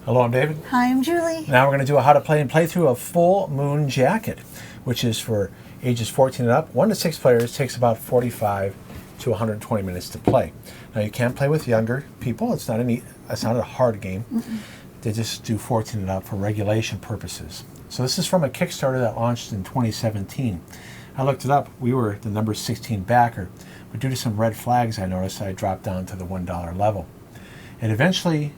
Hello, I'm David. Hi, I'm Julie. Now we're going to do a how to play and playthrough of Full Moon Jacket, which is for ages 14 and up. 1 to 6 players, takes about 45 to 120 minutes to play. Now you can play with younger people. It's not a hard game. They just do 14 and up for regulation purposes. So this is from a Kickstarter that launched in 2017. I looked it up. We were the number 16 backer, but due to some red flags I noticed, I dropped down to the $1 level. It eventually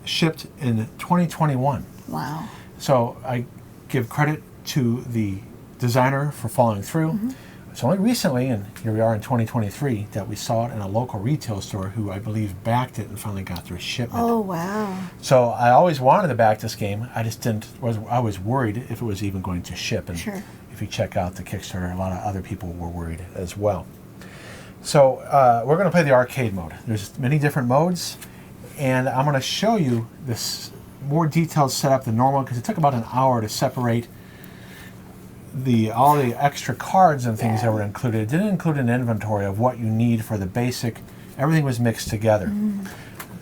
shipped in 2021. Wow. So I give credit to the designer for following through. It's only recently, and here we are in 2023, that we saw it in a local retail store who I believe backed it and finally got their shipment. Oh, wow. So I always wanted to back this game. I just I was worried if it was even going to ship. And Sure. if you check out the Kickstarter, a lot of other people were worried as well. So we're going to play the arcade mode. There's many different modes. And I'm going to show you this more detailed setup than normal because it took about an hour to separate all the extra cards and things that were included. It didn't include an inventory of what you need for the basic. Everything was mixed together.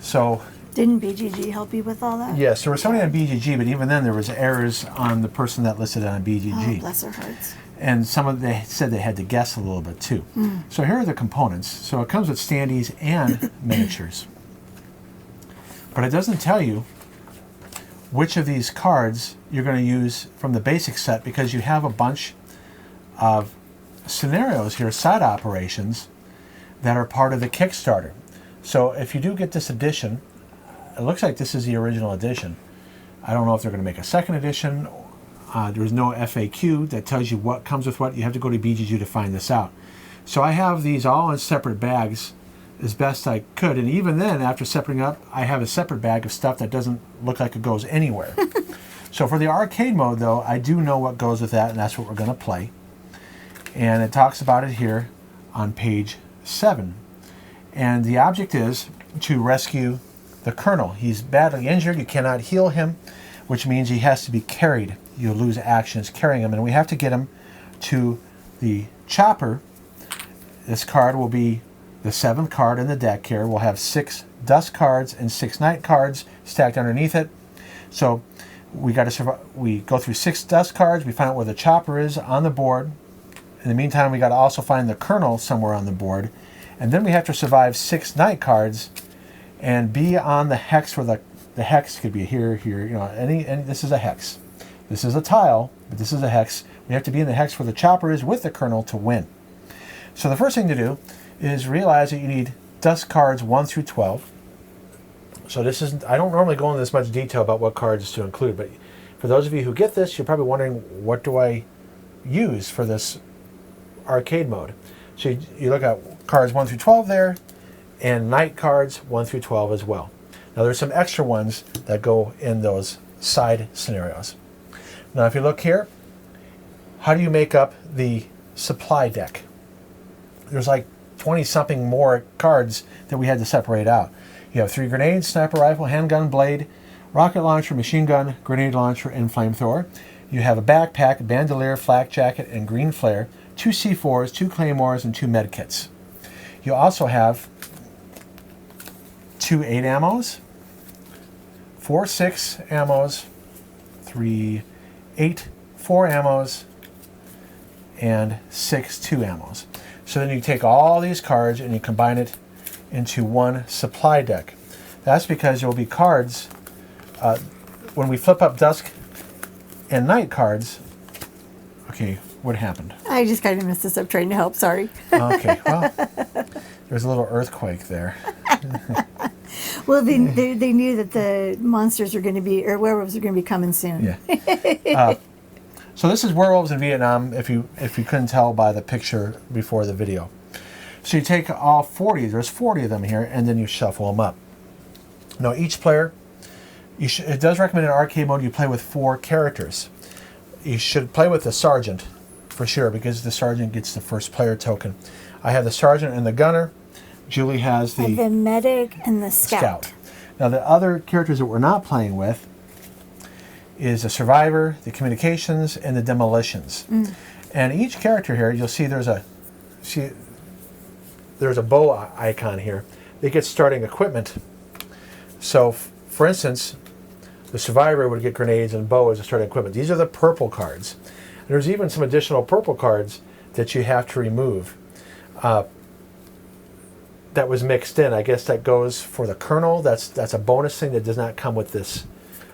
So Didn't BGG help you with all that? yes, there was somebody on BGG, but even then there was errors on the person that listed it on BGG. Oh, bless their hearts. And they said they had to guess a little bit too. So here are the components. So it comes with standees and miniatures. But it doesn't tell you which of these cards you're going to use from the basic set because you have a bunch of scenarios here, side operations, that are part of the Kickstarter. So if you do get this edition, it looks like this is the original edition. I don't know if they're going to make a second edition. There's no FAQ that tells you what comes with what. You have to go to BGG to find this out. So I have these all in separate bags as best I could, and even then, after separating up, I have a separate bag of stuff that doesn't look like it goes anywhere. So for the arcade mode, though, I do know what goes with that, and that's what we're going to play. And it talks about it here on page 7. And the object is to rescue the Colonel. He's badly injured. You cannot heal him, which means he has to be carried. You'll lose actions carrying him, and we have to get him to the chopper. This card will be the 7th card in the deck here. We'll have 6 dusk cards and 6 night cards stacked underneath it. So we got to survive. We go through 6 dusk cards. We find out where the chopper is on the board. In the meantime, we got to also find the Colonel somewhere on the board. And then we have to survive 6 night cards and be on the hex where the hex could be here, you know, any this is a hex. This is a tile, but this is a hex. We have to be in the hex where the chopper is with the Colonel to win. So the first thing to do is realize that you need dusk cards 1 through 12. So this isn't, I don't normally go into this much detail about what cards to include, but for those of you who get this, you're probably wondering, what do I use for this arcade mode? So you look at cards 1 through 12 there, and night cards 1 through 12 as well. Now there's some extra ones that go in those side scenarios. Now if you look here, how do you make up the supply deck? There's like 20-something more cards that we had to separate out. You have 3 grenades, sniper rifle, handgun, blade, rocket launcher, machine gun, grenade launcher, and flamethrower. You have a backpack, bandolier, flak jacket, and green flare, 2 C4s, 2 claymores, and 2 medkits. You also have 2 8 ammos, 4 6 ammos, 3 8 4 ammos, and 6 2 ammos. So then you take all these cards and you combine it into one supply deck. That's because there will be cards, when we flip up dusk and night cards. Okay, what happened? I just kind of messed this up trying to help, sorry. Okay, well, there's a little earthquake there. Well, they knew that the monsters are going to be, or werewolves are going to be coming soon. Yeah. So this is werewolves in Vietnam, if you couldn't tell by the picture before the video. So you take all 40, there's 40 of them here, and then you shuffle them up. Now each player, it does recommend in arcade mode you play with 4 characters. You should play with the sergeant, for sure, because the sergeant gets the first player token. I have the sergeant and the gunner. Julie has the medic and the scout. Now the other characters that we're not playing with is the survivor, the communications, and the demolitions. And each character here, you'll see there's a bow icon here. They get starting equipment. So, for instance, The survivor would get grenades and bow as a starting equipment. These are the purple cards. And there's even some additional purple cards that you have to remove. That was mixed in. I guess that goes for the colonel. That's a bonus thing that does not come with this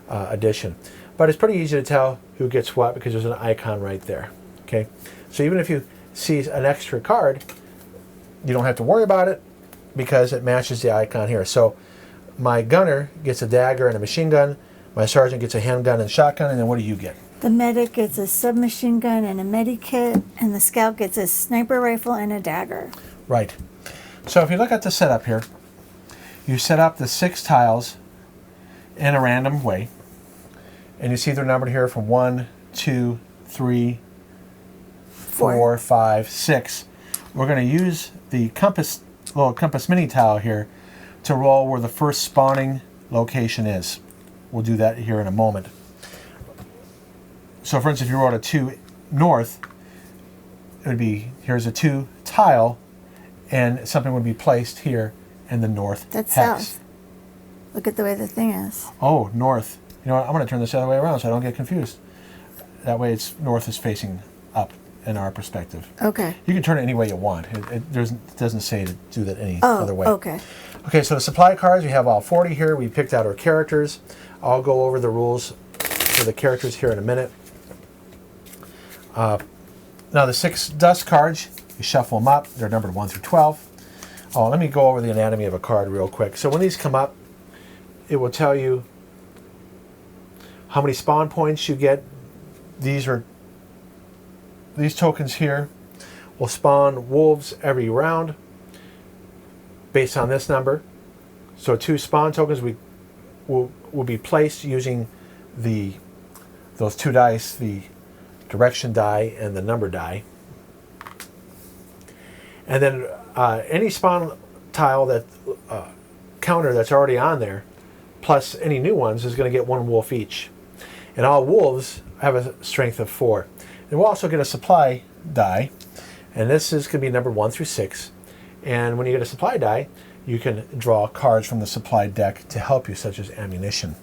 addition. But it's pretty easy to tell who gets what because there's an icon right there. Okay, so even if you see an extra card, you don't have to worry about it because it matches the icon here. So my gunner gets a dagger and a machine gun. My sergeant gets a handgun and shotgun. And then what do you get? The medic gets a submachine gun and a medikit, and the scout gets a sniper rifle and a dagger. Right. So if you look at the setup here, you set up the 6 tiles in a random way. And you see they're numbered here from 1, 2, 3, 4, 5, 6. We're going to use the compass, little compass mini tile here to roll where the first spawning location is. We'll do that here in a moment. So for instance, if you rolled a 2 north, it would be, here's a 2 tile, and something would be placed here in the north That's hex. south. Look at the way the thing is. Oh, north. You know what, I'm going to turn this the other way around so I don't get confused. That way it's north is facing up in our perspective. Okay. You can turn it any way you want. It doesn't say to do that any other way. Okay. Okay, so the supply cards, we have all 40 here. We picked out our characters. I'll go over the rules for the characters here in a minute. Now the 6 dust cards, you shuffle them up. They're numbered 1 through 12. Oh, let me go over the anatomy of a card real quick. So when these come up, it will tell you how many spawn points you get. These tokens here will spawn wolves every round based on this number. So 2 spawn tokens will be placed using those 2 dice, the direction die and the number die. And then any spawn tile that counter that's already on there, plus any new ones, is going to get 1 wolf each. And all wolves have a strength of 4. And we'll also get a supply die, and this is going to be number 1 through 6. And when you get a supply die, you can draw cards from the supply deck to help you, such as ammunition.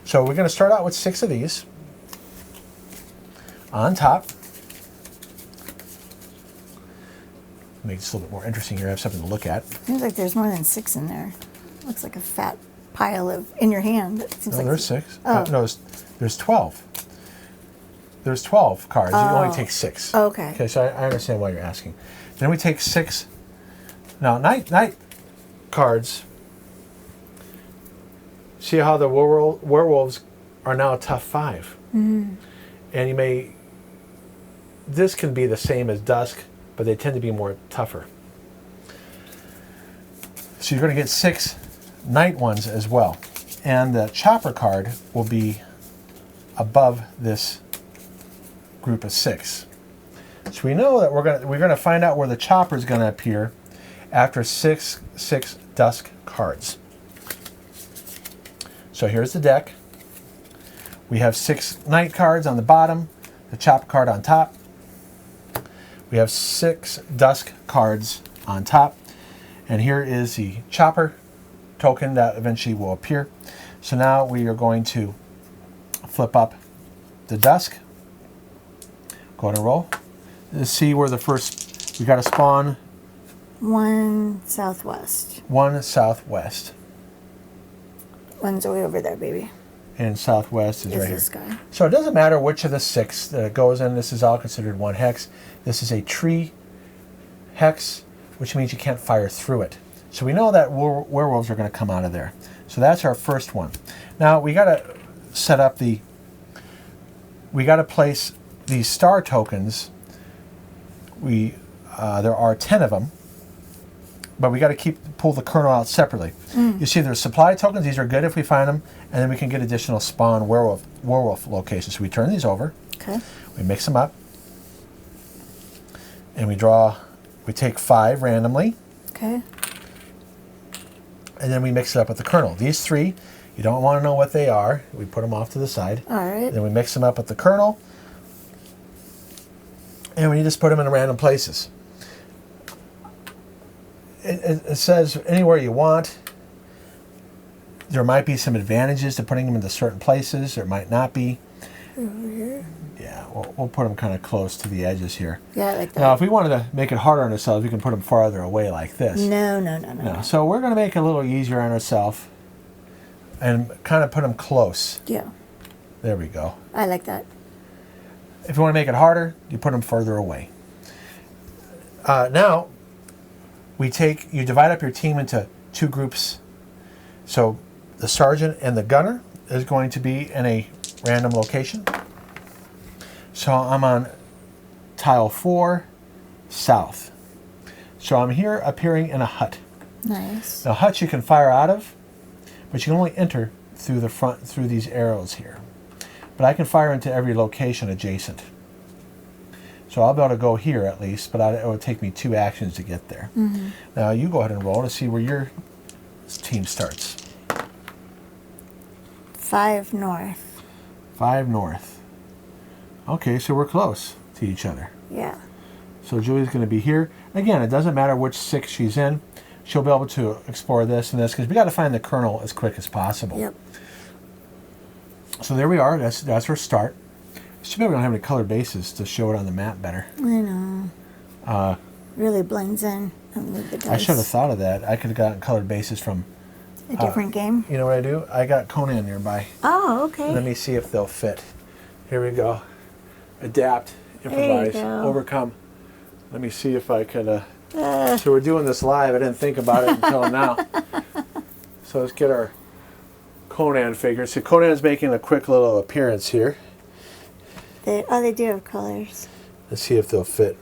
So we're going to start out with 6 of these. On top, make this a little bit more interesting here. I have something to look at. Seems like there's more than 6 in there. Looks like a fat pile of in your hand. It seems No, like there's 6. Oh. No, there's 12. There's 12 cards. You only take 6. Okay. Okay, so I understand why you're asking. Then we take 6. Now, night cards. See how the werewolves are now tough 5. Mm-hmm. And this can be the same as dusk, but they tend to be more tougher. So you're going to get 6 night ones as well. And the chopper card will be above this group of 6. So we know that we're going to find out where the chopper is going to appear after 6 dusk cards. So here's the deck. We have 6 night cards on the bottom, the chopper card on top. We have 6 dusk cards on top. And here is the chopper token that eventually will appear. So now we are going to flip up the dusk. Go ahead and roll. Let's see where the first, we got to spawn. 1 southwest. 1 southwest. 1's way over there, baby. And southwest is right here. This guy. So it doesn't matter which of the 6 that it goes in. This is all considered 1 hex. This is a tree hex, which means you can't fire through it. So we know that werewolves are going to come out of there. So that's our first one. Now we got to set up we got to place these star tokens. There are 10 of them, but we got to pull the kernel out separately. You see there's supply tokens. These are good if we find them, and then we can get additional spawn werewolf locations. So we turn these over. Okay. We mix them up, and we take 5 randomly. Okay. And then we mix it up with the kernel. These 3, you don't want to know what they are. We put them off to the side. All right. Then we mix them up with the kernel. And we just put them in random places. It says anywhere you want. There might be some advantages to putting them into certain places. There might not be. Over here. Yeah, we'll put them kind of close to the edges here. Yeah, like that. Now, if we wanted to make it harder on ourselves, we can put them farther away like this. No. So we're going to make it a little easier on ourselves and kind of put them close. Yeah. There we go. I like that. If you want to make it harder, you put them further away. Now, you divide up your team into 2 groups. So the sergeant and the gunner is going to be in a random location. So I'm on tile 4, south. So I'm here appearing in a hut. Nice. Now, huts you can fire out of, but you can only enter through the front, through these arrows here. But I can fire into every location adjacent. So I'll be able to go here at least, but it would take me 2 actions to get there. Mm-hmm. Now you go ahead and roll to see where your team starts. 5 north. 5 north. Okay, so we're close to each other. Yeah. So Julie's going to be here. Again, it doesn't matter which 6 she's in. She'll be able to explore this and this because we got to find the kernel as quick as possible. Yep. So there we are. That's her start. Too bad we don't have any colored bases to show it on the map better. I know. Really blends in with the dice. I should have thought of that. I could have gotten colored bases from a different game. You know what I do? I got Conan nearby. Oh, okay. Let me see if they'll fit. Here we go. Adapt, improvise, overcome. Let me see if I could. So we're doing this live. I didn't think about it until now. So let's get our Conan figure. So Conan's making a quick little appearance here. They do have colors. Let's see if they'll fit.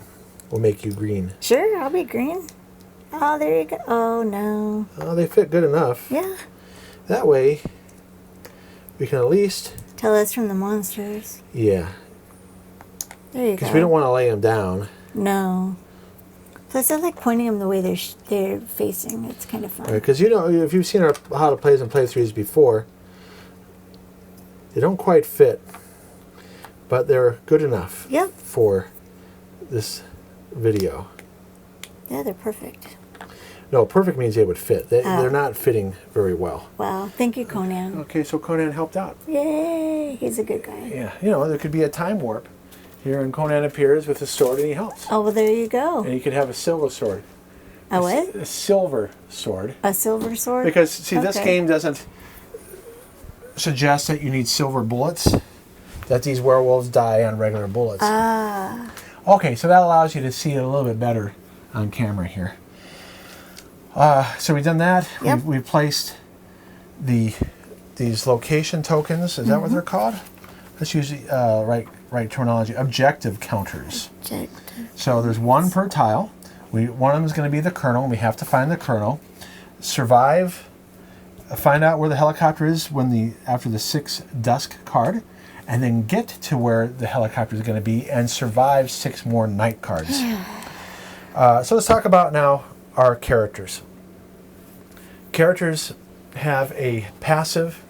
We'll make you green. Sure, I'll be green. Oh, there you go. Oh, no. Oh, they fit good enough. Yeah. That way, we can at least... Tell us from the monsters. Yeah. There you go. Because we don't want to lay them down. No. Plus, I like pointing them the way they're facing. It's kind of fun. Because, you know, if you've seen our How to Plays and Playthroughs before, they don't quite fit. But they're good enough for this video. Yeah, they're perfect. No, perfect means they would fit. They're not fitting very well. Wow. Thank you, Conan. Okay, so Conan helped out. Yay. He's a good guy. Yeah. You know, there could be a time warp here, and Conan appears with a sword, and he helps. Oh, well, there you go. And he could have a silver sword. A what? A silver sword. A silver sword? Because, see, this game doesn't suggest that you need silver bullets. That these werewolves die on regular bullets. Ah. Okay, so that allows you to see it a little bit better on camera here. So we've done that. Yep. We've placed these location tokens. Is that what they're called? Let's use the right terminology. Objective counters. Objective. So there's 1 per tile. One of them is going to be the kernel. And we have to find the kernel. Survive. Find out where the helicopter is after the 6 dusk card. And then get to where the helicopter is going to be and survive 6 more night cards. So let's talk about now our characters. Characters have a passive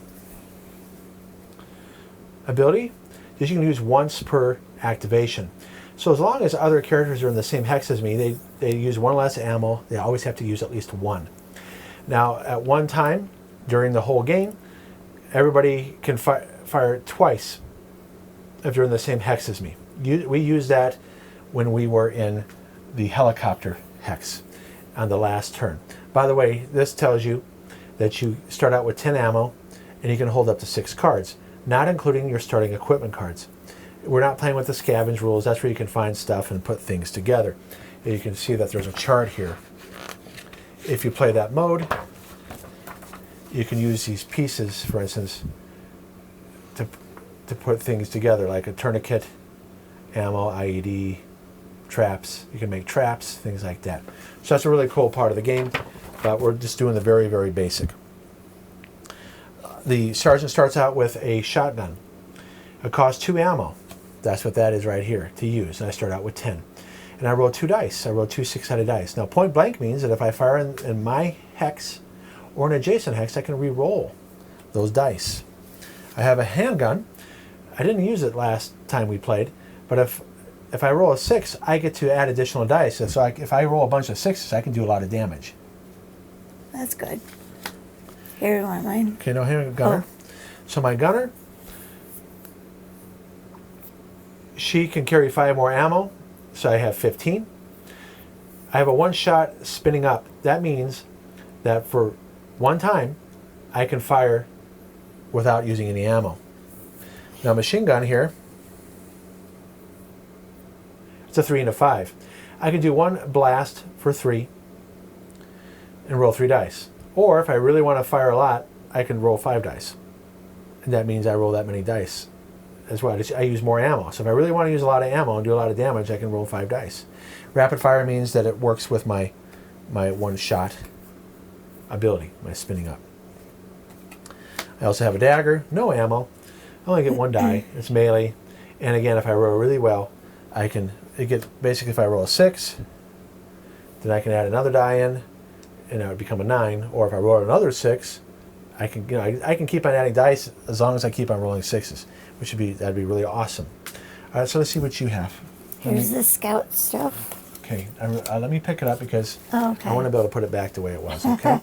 ability that you can use once per activation. So as long as other characters are in the same hex as me, they use 1 less ammo. They always have to use at least 1. Now, at one time during the whole game, everybody can fire twice if you're in the same hex as me. We used that when we were in the helicopter hex on the last turn. By the way, this tells you that you start out with 10 ammo and you can hold up to 6 cards, not including your starting equipment cards. We're not playing with the scavenge rules. That's where you can find stuff and put things together. And you can see that there's a chart here. If you play that mode, you can use these pieces, for instance, to put things together, like a tourniquet, ammo, IED, traps. You can make traps, things like that. So that's a really cool part of the game, but we're just doing the very, very basic. The sergeant starts out with a shotgun. It costs 2 ammo. That's what that is right here to use. And I start out with 10. And I roll 2 dice. I roll 2 6-sided dice. Now, point blank means that if I fire in my hex or an adjacent hex, I can re-roll those dice. I have a handgun. I didn't use it last time we played, but if I roll a 6, I get to add additional dice. So if I roll a bunch of 6s, I can do a lot of damage. That's good. Here, you want mine? Okay, no, here, gunner. Oh. So my gunner, she can carry 5 more ammo, so I have 15. I have a one-shot spinning up. That means that for one time, I can fire without using any ammo. Now machine gun here, it's a 3 and a 5. I can do one blast for 3 and roll 3 dice. Or if I really want to fire a lot, I can roll 5 dice. And that means I roll that many dice as well. I use more ammo. So if I really want to use a lot of ammo and do a lot of damage, I can roll 5 dice. Rapid fire means that it works with my one-shot ability, my spinning up. I also have a dagger, no ammo. I only get 1 die. It's melee. And again, if I roll really well, basically if I roll a 6, then I can add another die in, and that would become a 9. Or if I roll another 6, I can keep on adding dice as long as I keep on rolling 6s, that'd be really awesome. All right, so let's see what you have. Here's the scout stuff. Okay, let me pick it up because Okay. I want to be able to put it back the way it was. Okay.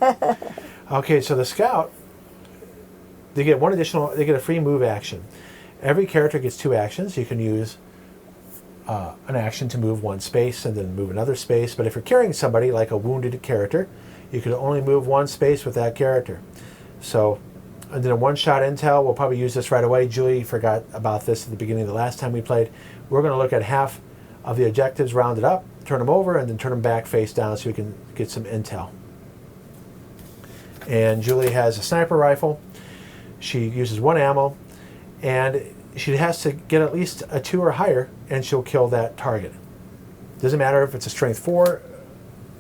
Okay, so the scout, they get a free move action. Every character gets 2 actions. You can use an action to move 1 space and then move another space. But if you're carrying somebody like a wounded character, you can only move 1 space with that character. So, and then a one-shot intel, we'll probably use this right away. Julie forgot about this at the beginning of the last time we played. We're going to look at half of the objectives rounded up, turn them over, and then turn them back face down so we can get some intel. And Julie has a sniper rifle. She uses 1 ammo, and she has to get at least a 2 or higher, and she'll kill that target. Doesn't matter if it's a strength 4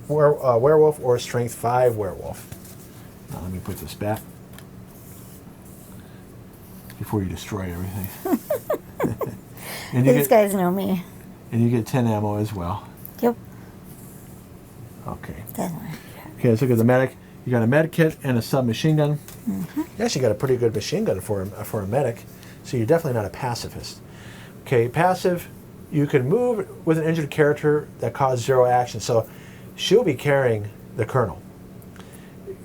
werewolf or a strength 5 werewolf. Now let me put this back before you destroy everything. And These guys know me. And you get 10 ammo as well. Yep. Okay. Doesn't matter. Okay, let's look at the medic. You got a med kit and a submachine gun. Mm-hmm. You actually got a pretty good machine gun for a medic, so you're definitely not a pacifist. Okay, passive, you can move with an injured character that causes 0 action. So she'll be carrying the colonel.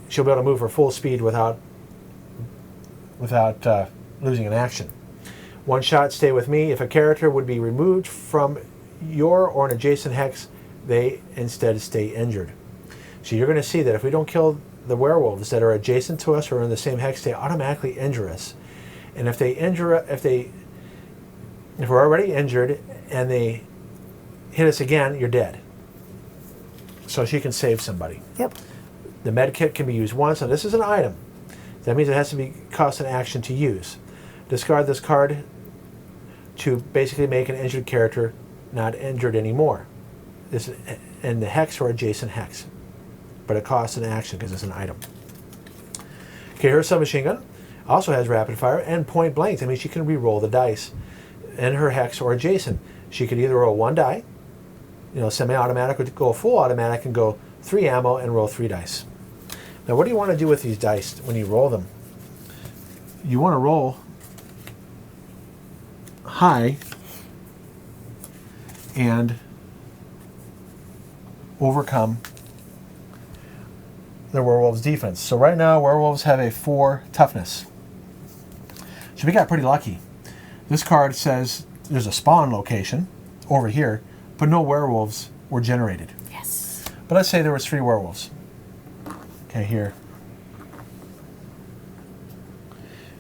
She'll be able to move her full speed without losing an action. One shot, stay with me. If a character would be removed from your or an adjacent hex, they instead stay injured. So you're going to see that if we don't kill the werewolves that are adjacent to us or in the same hex, they automatically injure us. And if we're already injured and they hit us again, you're dead. So she can save somebody. Yep. The med kit can be used once, and this is an item. That means it has to cost an action to use. Discard this card to basically make an injured character not injured anymore. This is in the hex or adjacent hex. But it costs an action because it's an item. Okay, her submachine gun also has rapid fire and point blank. That means she can re-roll the dice in her hex or adjacent. She could either roll 1 die, semi-automatic, or go full automatic and go 3 ammo and roll 3 dice. Now, what do you want to do with these dice when you roll them? You want to roll high and overcome the werewolves' defense. So right now, werewolves have a 4 toughness. So we got pretty lucky. This card says there's a spawn location over here, but no werewolves were generated. Yes. But let's say there was 3 werewolves. Okay, here.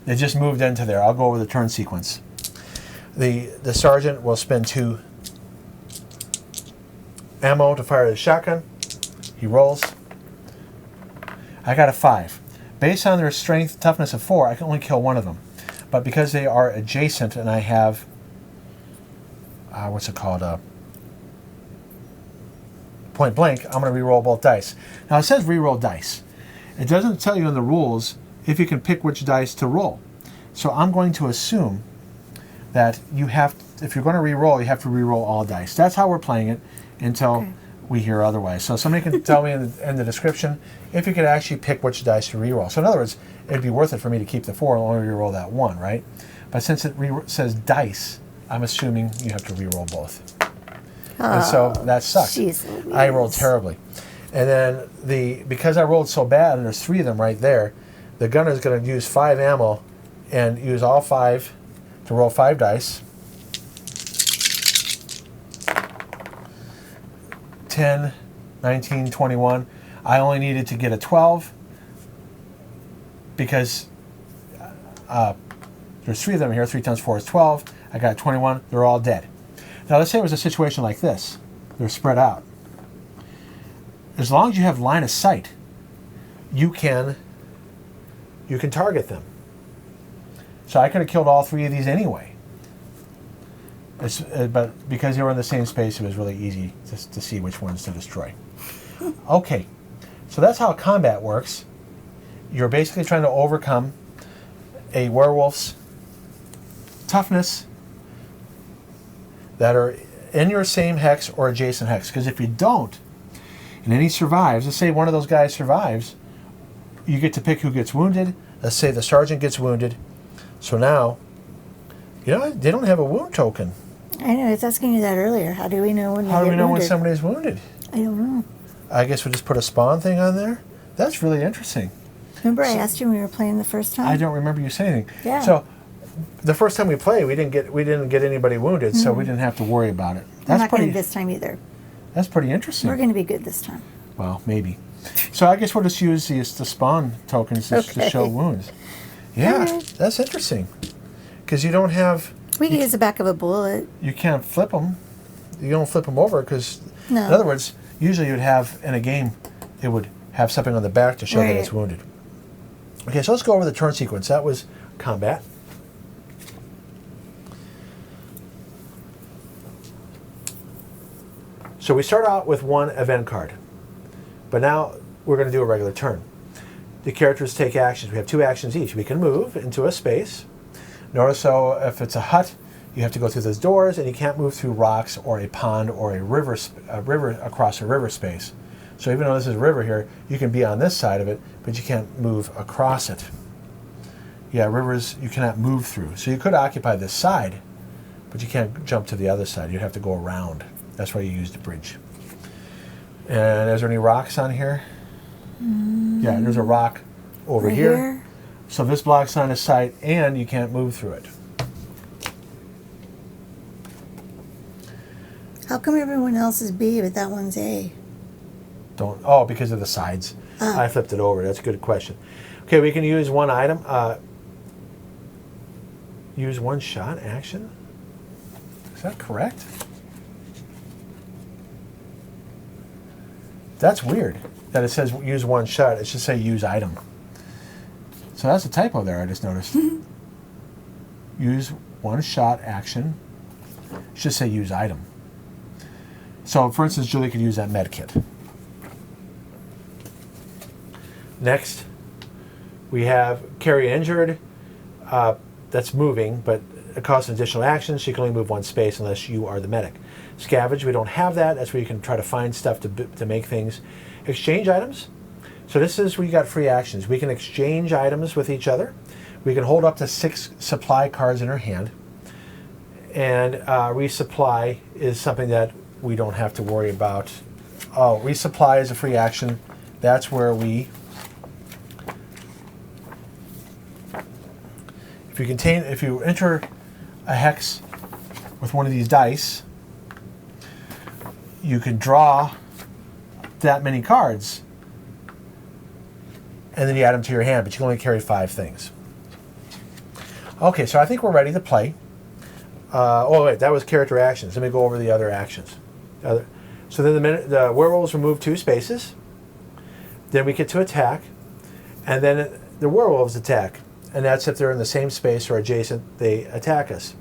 They just moved into there. I'll go over the turn sequence. The sergeant will spend 2 ammo to fire the shotgun. He rolls. I got a 5. Based on their strength toughness of 4, I can only kill 1 of them. But because they are adjacent and I have, point blank, I'm going to re-roll both dice. Now it says re-roll dice. It doesn't tell you in the rules if you can pick which dice to roll. So I'm going to assume that if you're going to re-roll, you have to re-roll all dice. That's how we're playing it until we hear otherwise. So somebody can tell me in the description if you could actually pick which dice to re-roll. So in other words, it'd be worth it for me to keep the 4 and only re-roll that 1, right? But since it says dice, I'm assuming you have to re-roll both. And so that sucks. I rolled terribly. And then because I rolled so bad, and there's 3 of them right there, the gunner is going to use 5 ammo and use all 5 to roll 5 dice. 10, 19, 21. I only needed to get a 12 because there's 3 of them here. 3 times 4 is 12. I got 21. They're all dead. Now let's say it was a situation like this. They're spread out. As long as you have line of sight, you can target them. So I could have killed all 3 of these anyway. But because they were in the same space, it was really easy to see which ones to destroy. Okay, so that's how combat works. You're basically trying to overcome a werewolf's toughness that are in your same hex or adjacent hex. Because if you don't, and any survives, let's say one of those guys survives, you get to pick who gets wounded. Let's say the sergeant gets wounded. So now, they don't have a wound token. I know, I was asking you that earlier. How do we know when How do we know when somebody's wounded? I don't know. I guess we'll just put a spawn thing on there. That's really interesting. Remember I asked you when we were playing the first time? I don't remember you saying anything. Yeah. So the first time we played, we didn't get anybody wounded, so we didn't have to worry about it. I'm not going to this time either. That's pretty interesting. We're going to be good this time. Well, maybe. So I guess we'll just use the spawn tokens to show wounds. Yeah, that's interesting. Because you don't have... We can use the back of a bullet. You can't flip them. You don't flip them over because... No. In other words, usually you'd have, in a game, it would have something on the back to show that it's wounded. Okay, so let's go over the turn sequence. That was combat. So we start out with 1 event card. But now we're going to do a regular turn. The characters take actions. We have 2 actions each. We can move into a space. Notice, so if it's a hut, you have to go through those doors, and you can't move through rocks or a pond or a river across a river space. So even though this is a river here, you can be on this side of it, but you can't move across it. Yeah, rivers you cannot move through. So you could occupy this side, but you can't jump to the other side. You'd have to go around. That's why you use the bridge. And is there any rocks on here? Yeah, there's a rock over here. So this blocks on his sight, and you can't move through it. How come everyone else is B but that one's A? Because of the sides. I flipped it over. That's a good question. Okay, we can use 1 item. Use 1 shot action. Is that correct? That's weird that it says use 1 shot. It should say use item. So that's a typo there, I just noticed. Use 1 shot action. It should say use item. So, for instance, Julie could use that med kit. Next, we have carry injured. That's moving, but it costs an additional action. She can only move 1 space unless you are the medic. Scavenge, we don't have that. That's where you can try to find stuff to make things. Exchange items. So this is where you got free actions. We can exchange items with each other. We can hold up to 6 supply cards in our hand. And resupply is something that we don't have to worry about. Oh, resupply is a free action. That's where if you enter a hex with one of these dice, you can draw that many cards, and then you add them to your hand, but you can only carry 5 things. Okay, so I think we're ready to play. That was character actions. Let me go over the other actions. So then the werewolves remove 2 spaces. Then we get to attack, and then the werewolves attack. And that's if they're in the same space or adjacent, they attack us.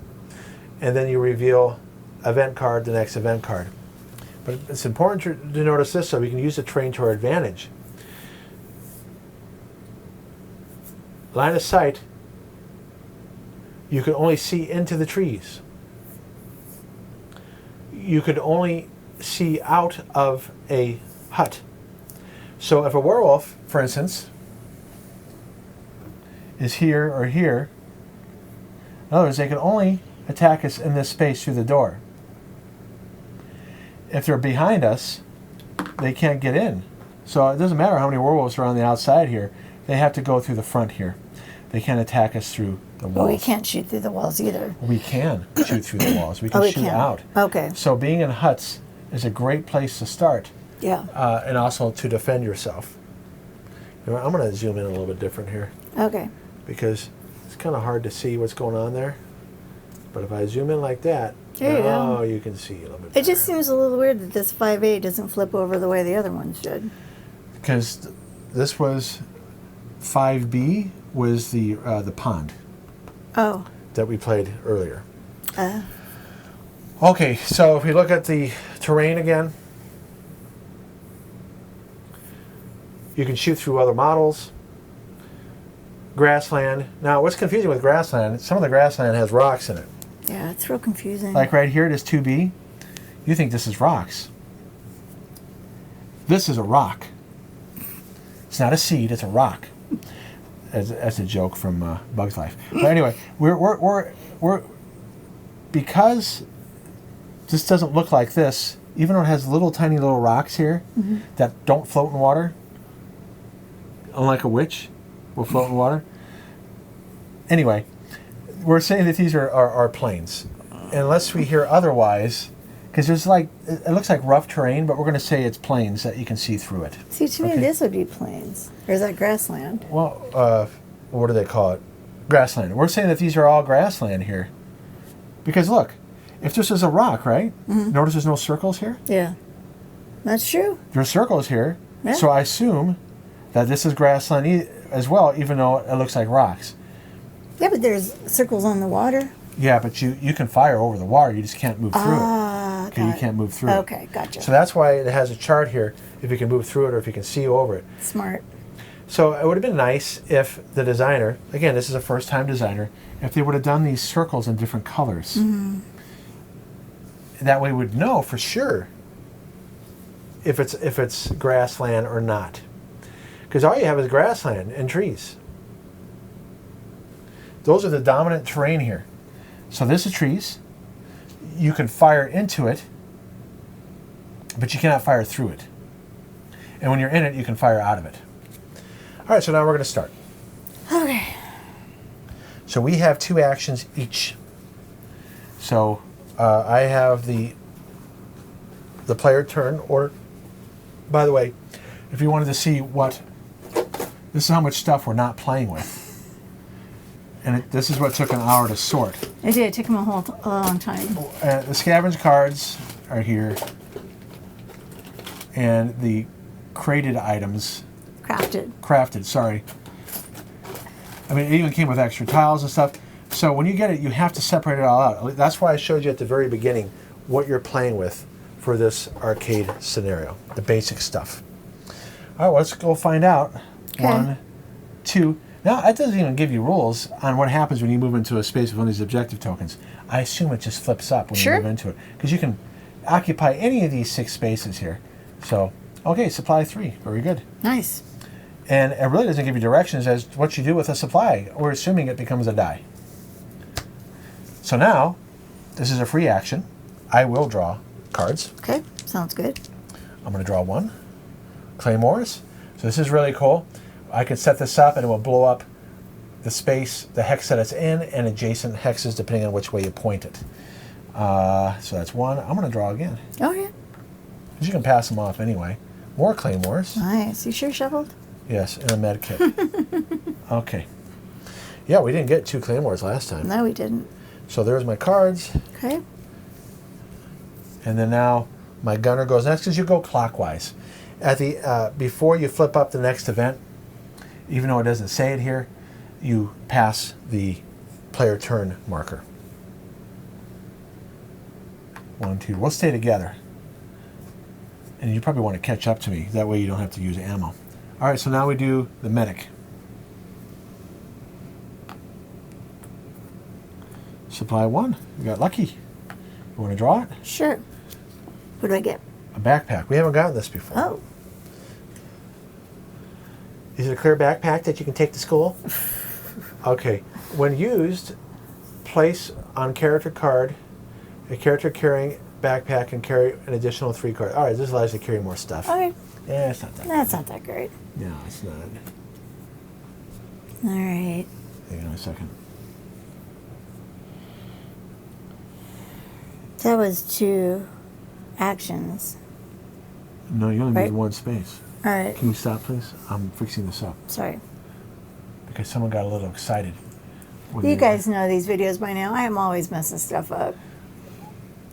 And then you reveal event card, the next event card. But it's important to notice this so we can use the terrain to our advantage. Line of sight, you can only see into the trees. You could only see out of a hut. So if a werewolf, for instance, is here or here, in other words, they can only attack us in this space through the door. If they're behind us, they can't get in. So it doesn't matter how many werewolves are on the outside here. they have to go through the front here. They can't attack us through the walls. Well, we can't shoot through the walls either. We can shoot through the walls. We can We shoot can. out. Okay. So being in huts is a great place to start, Yeah. and also to defend yourself. You know, I'm going to zoom in a little bit different here Okay. because it's kind of hard to see what's going on there. But if I zoom in like that, There you go. oh, you can see a little bit It better. just seems a little weird that this 5A doesn't flip over the way the other ones should. Because this was 5B was the pond Oh. that we played earlier. Uh, Okay, so if we look at the terrain again, you can shoot through other models. Grassland. Now, what's confusing with grassland, some of the grassland has rocks in it. yeah, it's real confusing. Like right here, it is 2B. You think this is rocks. This is a rock. It's not a seed, it's a rock. That's a joke from Bug's Life. But anyway, we're because this doesn't look like this, even though it has tiny little rocks here that don't float in water, unlike a witch will float in water. Anyway, we're saying that these are plains. Unless we hear otherwise, because there's it looks like rough terrain, but we're going to say it's plains that you can see through it. See, to me, this would be plains. Or is that grassland? Well, what do they call it? Grassland. We're saying that these are all grassland here. Because look, if this is a rock, right? Notice there's no circles here? Yeah. That's true. There's circles here. Yeah. So I assume that this is grassland as well, even though it looks like rocks. Yeah, but there's circles on the water. Yeah, but you can fire over the water. You just can't move through it. Ah, Okay, you can't move through it. Okay, gotcha. So that's why it has a chart here, if you can move through it or if you can see over it. Smart. So it would have been nice if the designer, again, this is a first-time designer, if they would have done these circles in different colors. That way we'd know for sure if it's grassland or not. Because all you have is grassland and trees. Those are the dominant terrain here. So this is trees. You can fire into it, but you cannot fire through it. And when you're in it, you can fire out of it. All right, so now we're going to start. Okay. So we have 2 actions each. So I have the player turn order. By the way, if you wanted to see this is how much stuff we're not playing with. And this is what took an hour to sort. It did. It took him a long time. The scavenge cards are here. And the crated items. Crafted, sorry. I mean, it even came with extra tiles and stuff. So when you get it, you have to separate it all out. That's why I showed you at the very beginning what you're playing with for this arcade scenario, the basic stuff. All right, well, let's go find out. Okay. 1, 2. Now, that doesn't even give you rules on what happens when you move into a space with one of these objective tokens. I assume it just flips up when you move into it. Because you can occupy any of these 6 spaces here. So, okay, supply 3. Very good. Nice. And it really doesn't give you directions as to what you do with a supply. We're assuming it becomes a die. So now, this is a free action. I will draw cards. Okay, sounds good. I'm going to draw 1. Claymores. So this is really cool. I can set this up and it will blow up the space, the hex that it's in, and adjacent hexes depending on which way you point it. So that's 1. I'm going to draw again. Okay. Because you can pass them off anyway. More claymores. Nice. You sure shoveled? Yes, in a med kit. Okay. Yeah, we didn't get 2 claymores last time. No, we didn't. So there's my cards. Okay. And then now my gunner goes next because you go clockwise. At the before you flip up the next event, even though it doesn't say it here, you pass the player turn marker. 1, 2. We'll stay together. And you probably want to catch up to me. That way you don't have to use ammo. All right, so now we do the medic. Supply 1. We got lucky. You want to draw it? Sure. What do I get? A backpack. We haven't gotten this before. Oh. Is it a clear backpack that you can take to school? Okay. When used, place on character card a character carrying backpack and carry an additional 3 cards. All right, this allows you to carry more stuff. Okay. Yeah, it's not that. That's not that great. No, it's not. All right. Hang on a second. That was 2 actions. No, you only Right. need 1 space. All right. Can you stop, please? I'm fixing this up Sorry. because someone got a little excited. with You the- guys know these videos by now. I am always messing stuff up.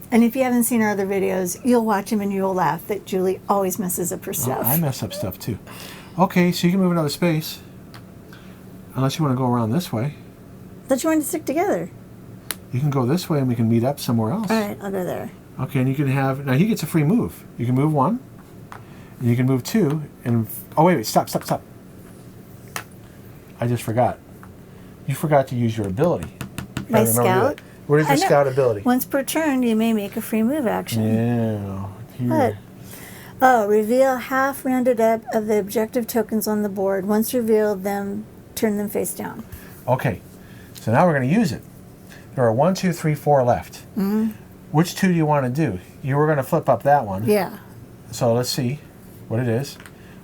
And if you haven't seen our other videos, you'll watch them and you'll laugh that Julie always messes up her stuff. I mess up stuff too. Okay, so you can move another space. Unless you want to go around this way. Thought you wanted to stick together. You can go this way and we can meet up somewhere else. All right, I'll go there. Okay, and you can have... Now, he gets a free move. You can move 1. And you can move 2. And... Oh, wait. Stop. I just forgot. You forgot to use your ability. My Gotta remember scout? that. What is your I know. scout ability? Once per turn, you may make a free move action. Yeah. What? Here. Oh, reveal half rounded up of the objective tokens on the board. Once revealed, turn them face down. Okay. So now we're going to use it. There are 1, 2, 3, 4 left. Mm-hmm. Which 2 do you want to do? You were going to flip up that one. Yeah. So let's see what it is.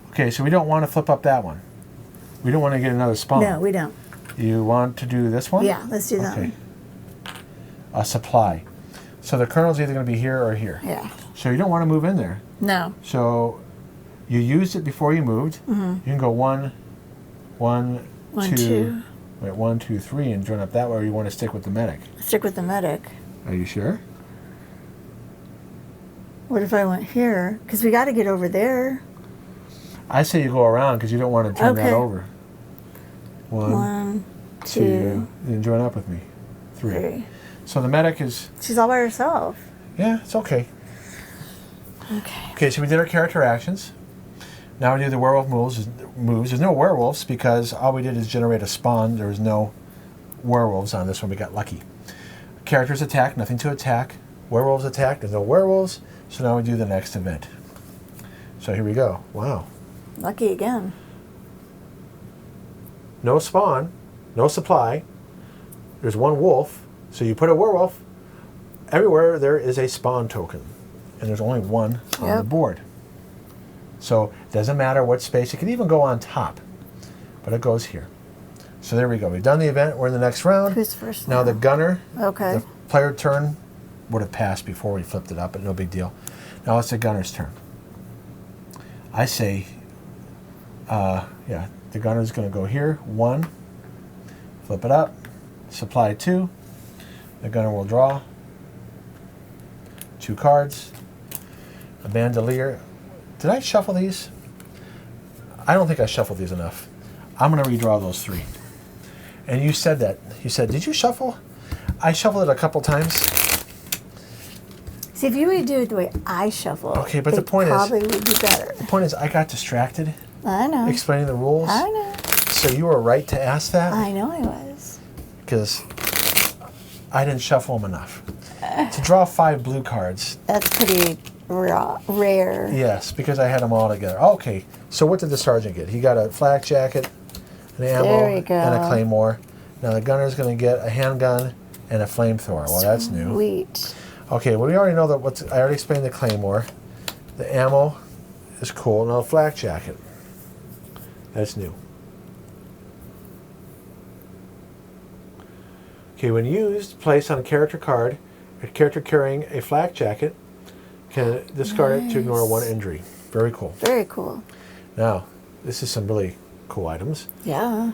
Okay, so we don't want to flip up that one. We don't want to get another spawn. No, we don't. You want to do this one? Yeah, let's do that Okay. one. A supply. So the kernel's either going to be here or here. Yeah. So you don't want to move in there. No. So you used it before you moved. Mm-hmm. You can go 1, 1, 2, 2. wait, 1, 2, 3, and join up that way, or you want to stick with the medic. Stick with the medic. Are you sure? What if I went here? Because we got to get over there. I say you go around because you don't want to turn that Okay. over. 1, 1, 2, 2, then join up with me. 3. 3. So the medic is, She's all by herself. yeah, it's okay. Okay. Okay, so we did our character actions. Now we do the werewolf moves. There's no werewolves because all we did is generate a spawn. There was no werewolves on this one. We got lucky. Characters attack, nothing to attack. Werewolves attack, there's no werewolves. So now we do the next event. So here we go. Wow. Lucky again. No spawn, no supply. There's 1 wolf. So you put a werewolf. Everywhere there is a spawn token. And there's only 1 on the Yep. board. So it doesn't matter what space. It can even go on top. But it goes here. So there we go. We've done the event. We're in the next round. Who's first Now the gunner, Okay. the player turn would have passed before we flipped it up, but no big deal. Now it's the gunner's turn. I say, yeah, the gunner's going to go here. 1, flip it up, supply 2. The gunner will draw 2 cards. A bandolier. Did I shuffle these? I don't think I shuffled these enough. I'm going to redraw those 3. And you said that. You said, did you shuffle? I shuffled it a couple times. See, if you would do it the way I shuffle, Okay, but the it point is- probably would be better. The point is, I got distracted I know. explaining the rules. I know. So you were right to ask that I know I was. because I didn't shuffle them enough. To draw 5 blue cards, That's pretty rare. yes, because I had them all together. Okay, so what did the sergeant get? He got a flak jacket, an ammo, There we go. and a claymore. Now the gunner's going to get a handgun and a flamethrower. Well, that's new. Sweet. Okay, well we already know that. I already explained the claymore. The ammo is cool. Now the flak jacket. That's new. Okay, when used, place on a character card. A character carrying a flak jacket can discard it to ignore 1 injury. Very cool. Very cool. Now, this is some really cool items. Yeah.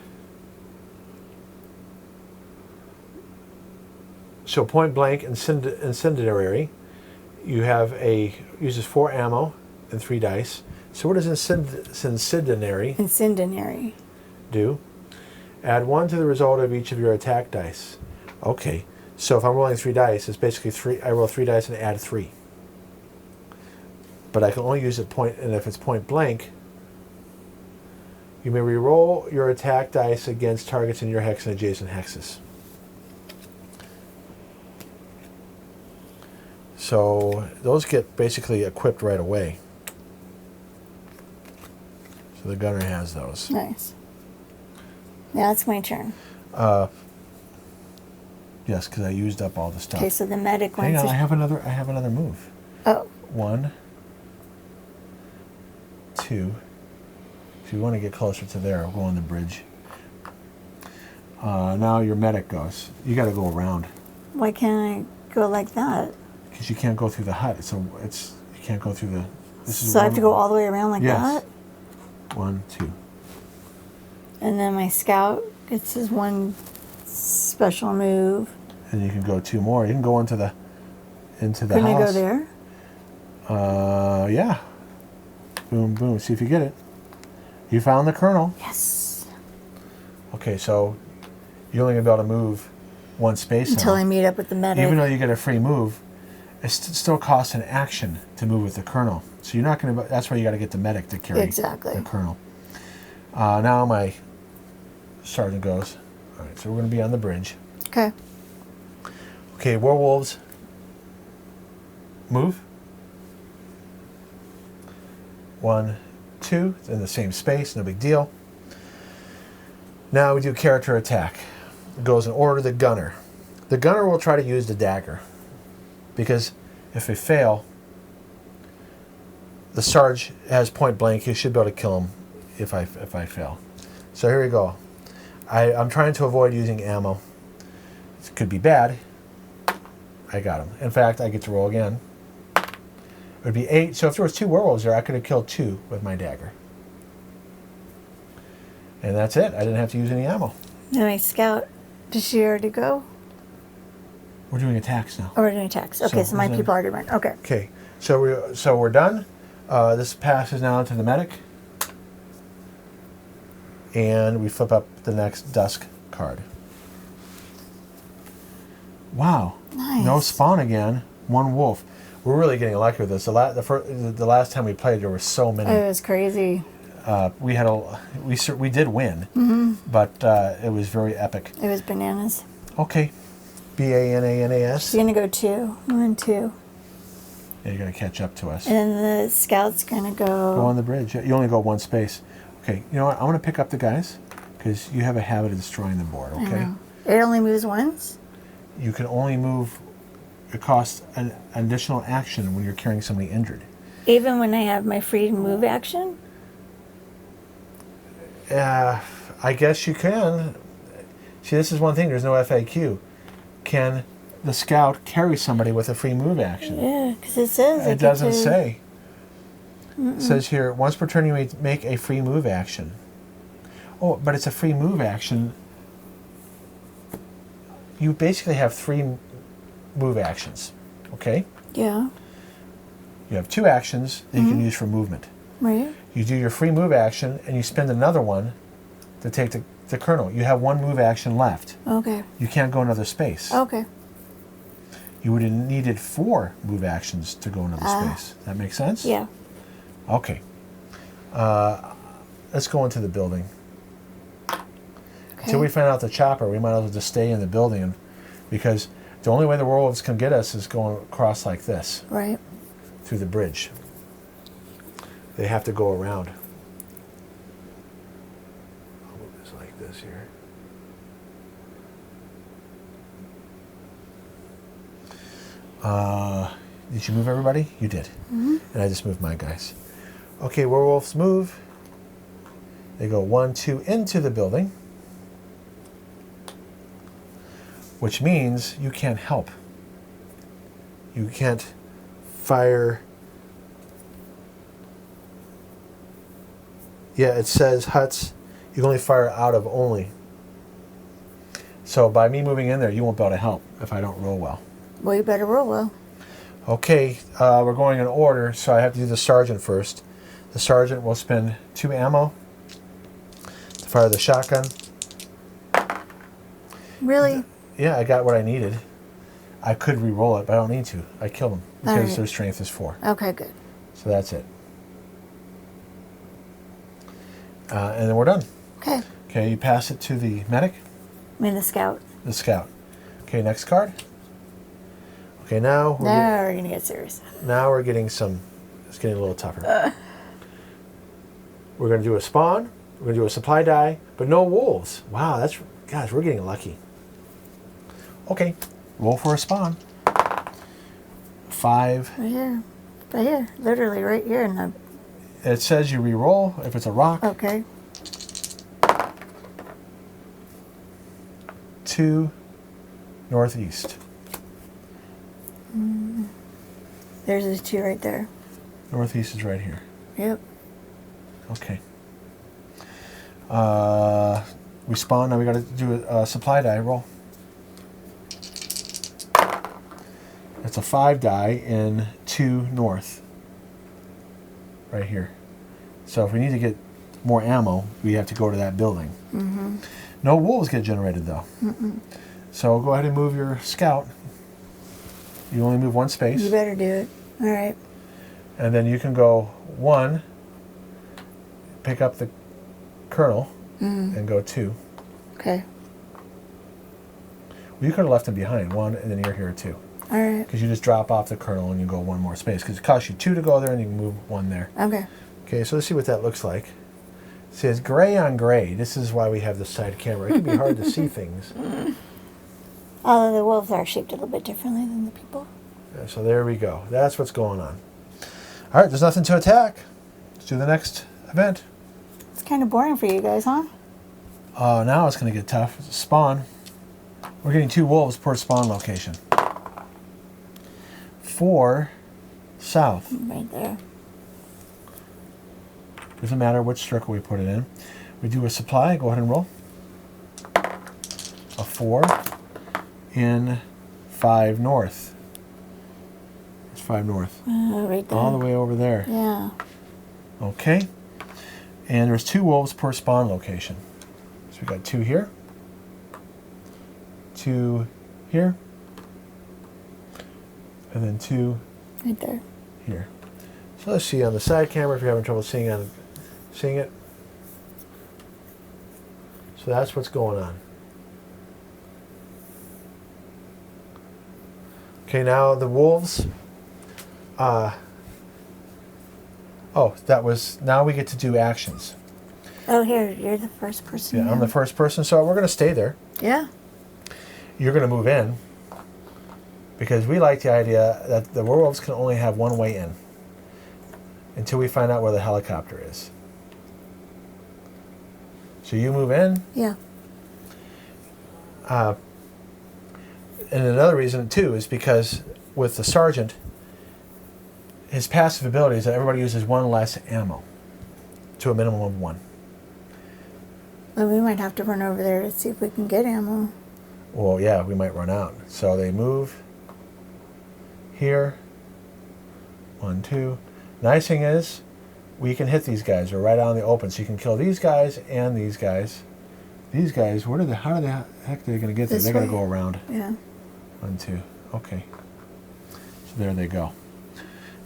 So point blank incendiary, you have uses 4 ammo and 3 dice. So what does incendiary Incendiary. do? Add 1 to the result of each of your attack dice. Okay, so if I'm rolling 3 dice, it's basically 3. I roll 3 dice and add 3. But I can only use it and if it's point blank, you may re-roll your attack dice against targets in your hex and adjacent hexes. So those get basically equipped right away. So the gunner has those. Nice. Now it's my turn. Yes, because I used up all the stuff. Okay, so the medic Hang wants on, to... I have another move. Oh, 1, 2. If you want to get closer to there, I'll go on the bridge. Now your medic goes. You got to go around Why can't I go like that? because you can't go through the hut. It's you can't go through the. This is So I have to go all the way around like Yes. that? 1, 2. And then my scout gets his one special move. And you can go 2 more. You can go into the Couldn't house. I go there? Yeah. Boom, boom. See if you get it. You found the kernel. Yes. Okay, so you're only gonna be able to move 1 space Until now. I meet up with the medic. Even though you get a free move, it still costs an action to move with the kernel. So you're not gonna. That's why you got to get the medic to carry Exactly. the kernel. Now my sergeant goes. All right, so we're gonna be on the bridge. Okay. Okay, werewolves. Move. 1, 2. It's in the same space. No big deal. Now we do character attack. It goes in order. The gunner. The gunner will try to use the dagger, because if they fail, the sarge has point blank. He should be able to kill him if I fail. So here we go. I'm trying to avoid using ammo. It could be bad. I got him. In fact, I get to roll again. It would be 8. So if there was 2 werewolves there, I could have killed 2 with my dagger. And that's it. I didn't have to use any ammo. Then my scout, did she already go? We're doing attacks now. Oh, we're doing attacks. Okay, so my then- people already run. Okay. Okay. So we're done. This passes now to the medic. And we flip up the next dusk card. Wow. Nice. No spawn again. 1 wolf. We're really getting lucky with this. The last time we played, there were so many. It was crazy. We did win, but it was very epic. It was bananas. Okay, BANANAS. She's gonna go 2. 1, 2. Yeah, you're gonna catch up to us. And then the scout's gonna Go go. on the bridge. You only go 1 space. Okay, you know what? I'm gonna pick up the guys because you have a habit of destroying the board. I Okay, know. It only moves once? you can only move. It costs an additional action when you're carrying somebody injured. Even when I have my free move action? I guess you can. See, this is one thing. There's no FAQ. Can the scout carry somebody with a free move action? Yeah, because it says I It get doesn't to- say. It says here, once per turn you may make a free move action. Oh, but it's a free move action. You basically have 3 move actions, okay? Yeah, You have 2 actions that you can use for movement. right. You do your free move action and you spend another one to take the kernel. You have 1 move action left. Okay. You can't go another space. Okay. You would have needed 4 move actions to go another space. That make sense? Yeah. Okay. Let's go into the building. Okay. Until we find out the chopper, we might as well just stay in the building, because the only way the werewolves can get us is going across like this, Right. through the bridge. They have to go around. I'll move this like this here. Did you move everybody? You did. And I just moved my guys. Okay, werewolves move. They go 1, 2 into the building, which means you can't help. You can't fire. Yeah, it says huts. You can only fire out of only. So by me moving in there, you won't be able to help if I don't roll well. Well, you better roll well. Okay, we're going in order, so I have to do the sergeant first. The sergeant will spend 2 ammo to fire the shotgun. Really? Yeah, I got what I needed. I could re-roll it, but I don't need to. I killed him because Alright. their strength is 4. Okay, good. So that's it. And then we're done. Okay. Okay, you pass it to the medic, I mean, the scout. the scout. Okay, next card. Okay, now Now we're going to get serious. now we're getting some. It's getting a little tougher. We're going to do a spawn. We're going to do a supply die, but no wolves. Wow, guys, we're getting lucky. Okay, roll for a spawn. 5. Right here. Right here. Literally right here. In the, It says you re-roll if it's a rock. okay. 2 northeast. There's a 2 right there. Northeast is right here. Yep. Okay. We spawn. Now we got to do a supply die roll. It's a 5 die in 2 north. Right here. So if we need to get more ammo, we have to go to that building. Mm-hmm. No wolves get generated though. Mm-mm. So go ahead and move your scout. You only move 1 space. You better do it. All right. And then you can go 1, pick up the colonel, and go 2. Okay. Well, you could have left him behind, 1, and then you're here 2. All right. Because you just drop off the colonel and you go 1 more space. Because it costs you 2 to go there and you can move 1 there. Okay. Okay, so let's see what that looks like. It says gray on gray. This is why we have the side camera. It can be hard to see things. Although the wolves are shaped a little bit differently than the people. Yeah, so there we go. That's what's going on. All right, there's nothing to attack. Let's do the next event. It's kind of boring for you guys, huh? Now it's going to get tough. Spawn. We're getting 2 wolves per spawn location. 4 south. Right there. Doesn't matter which circle we put it in. We do a supply. Go ahead and roll. A 4 in 5 north. It's 5 north. Right there. All the way over there. Yeah. Okay. And there's 2 wolves per spawn location. So we got 2 here. 2 here. And then 2 Right there. here. So let's see on the side camera if you're having trouble seeing it. So that's what's going on. Okay, now the wolves. Now we get to do actions. Oh, here, you're the first person. Yeah, I'm the first person, so we're going to stay there. Yeah. You're going to move in because we like the idea that the werewolves can only have 1 way in until we find out where the helicopter is. So you move in. Yeah. And another reason, too, is because with the sergeant, his passive ability is that everybody uses 1 less ammo to a minimum of 1. Well, we might have to run over there to see if we can get ammo. Well, yeah, we might run out. So they move here. 1, 2. Nice thing is, we can hit these guys. We're right out in the open, so you can kill these guys and these guys. These guys, how the heck are they going to get there? They're going to go around. Yeah. 1, 2. Okay. So there they go.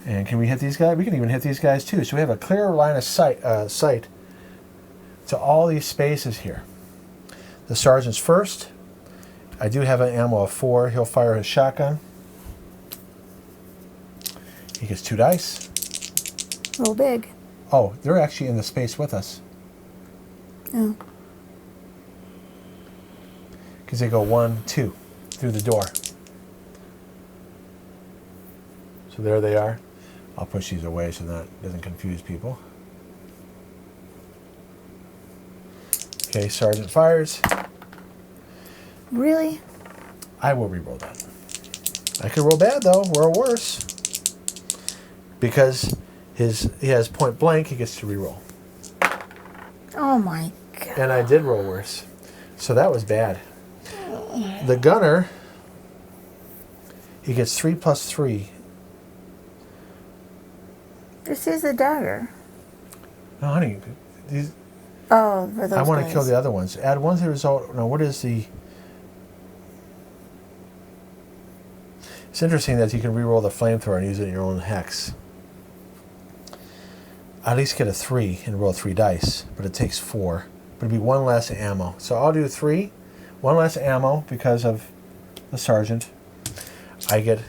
And can we hit these guys? We can even hit these guys too. So we have a clear line of sight to all these spaces here. The sergeant's first. I do have an ammo of 4. He'll fire his shotgun. He gets 2 dice. Roll big. Oh, they're actually in the space with us. Oh. Because they go 1, 2 through the door. So there they are. I'll push these away so that doesn't confuse people. Okay, sergeant fires. Really? I will re-roll that. I could roll bad though, or worse. Because he has point blank, he gets to re-roll. Oh my God. And I did roll worse. So that was bad. The gunner, he gets 3 plus 3. This is a dagger. No, honey, these, Oh, for those I want to guys. kill the other ones. Add 1 to the result. No, what is the... It's interesting that you can re-roll the flamethrower and use it in your own hex. I at least get a 3 and roll 3 dice, but it takes 4. But it'd be 1 less ammo. So I'll do 3, 1 less ammo because of the sergeant. I get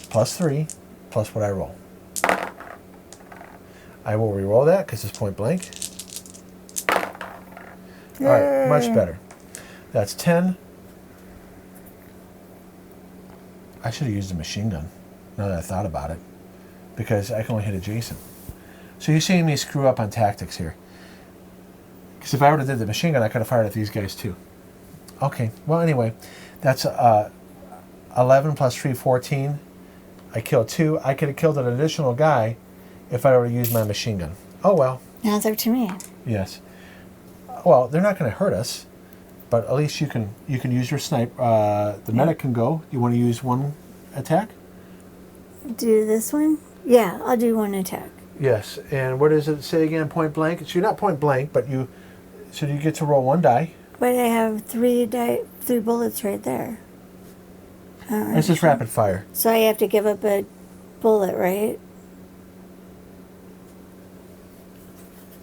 plus 3 plus what I roll. I will re-roll that because it's point blank. All right, much better. That's 10. I should have used a machine gun, now that I thought about it, because I can only hit adjacent. So you're seeing me screw up on tactics here. Because if I would have did the machine gun, I could have fired at these guys too. Okay. Well, anyway, that's 11 plus 3, 14. I killed 2. I could have killed an additional guy if I would have used my machine gun. Oh, well. Now it's up to me. Yes. Well, they're not going to hurt us, but at least you can use your snipe. The medic can go. You want to use one attack? Do this one? Yeah, I'll do one attack. Yes. And what does it say again? Point blank? So you're not point blank, but you get to roll 1 die. But I have 3 bullets right there. It's just rapid fire. So I have to give up a bullet, right?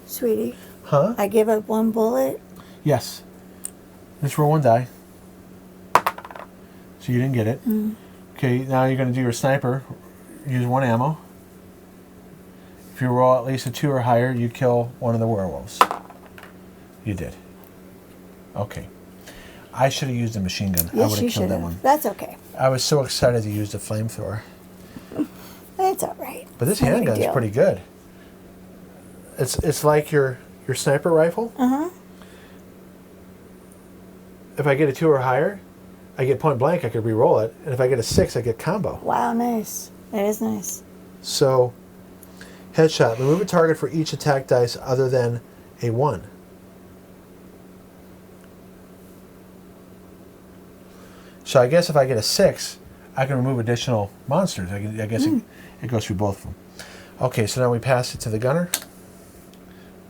Sweetie. Huh? I give up 1 bullet? Yes. Just roll 1 die. So you didn't get it. Okay, now you're going to do your sniper. Use 1 ammo. If you roll at least a 2 or higher, you kill one of the werewolves. You did. Okay. I should have used a machine gun. I Yes, would you have killed should that have. one. That's okay. I was so excited to use the flamethrower. That's all right. But this No big handgun's deal. pretty good. It's like your sniper rifle. Uh-huh. If I get a 2 or higher, I get point blank, I could re-roll it. And if I get a 6, I get combo. Wow, nice. That is nice. So, headshot. Remove a target for each attack dice other than a 1. So I guess if I get a 6, I can remove additional monsters. I guess it goes through both of them. Okay, so now we pass it to the gunner.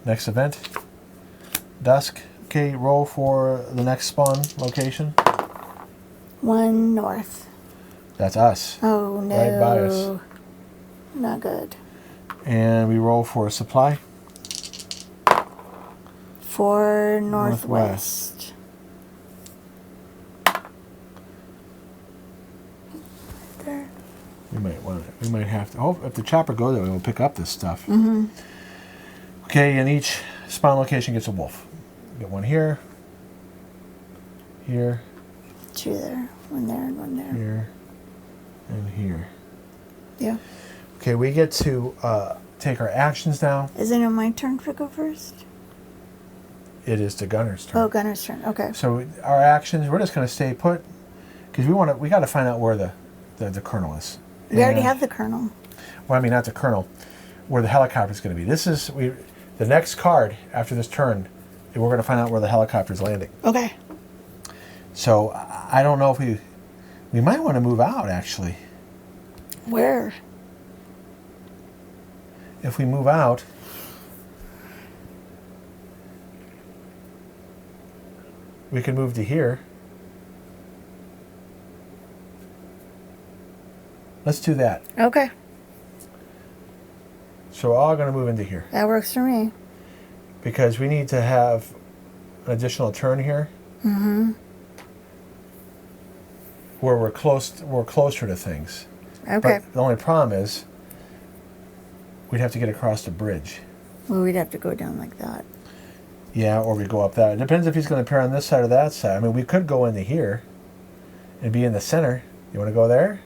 Next event. Dusk. Okay, roll for the next spawn location. 1 north. That's us. Oh, no. Right by us. Not good. And we roll for supply. 4 northwest. There. We might have to. Oh, if the chopper goes there, we'll pick up this stuff. Mm-hmm. Okay, and each spawn location gets a wolf. Get 1 here. Here. 2 there. 1 there and 1 there. Here. And here. Yeah. Okay, we get to take our actions now. Isn't it my turn to go first? It is the gunner's turn. Oh, gunner's turn. Okay. So our actions, we're just going to stay put because we got to find out where the colonel is. We already And- have the colonel. Well, I mean not the colonel, where the helicopter is going to be. The next card after this turn, we're going to find out where the helicopter is landing. Okay. So I don't know if we might want to move out actually. Where? If we move out, we can move to here. Let's do that. Okay. So we're all going to move into here That works for me. because we need to have an additional turn here. Mm-hmm. Where we're closer to things. Okay. But the only problem is we'd have to get across the bridge. Well, we'd have to go down like that. Yeah, or we go up that. It depends if he's going to appear on this side or that side. I mean, we could go into here and be in the center. You want to go there?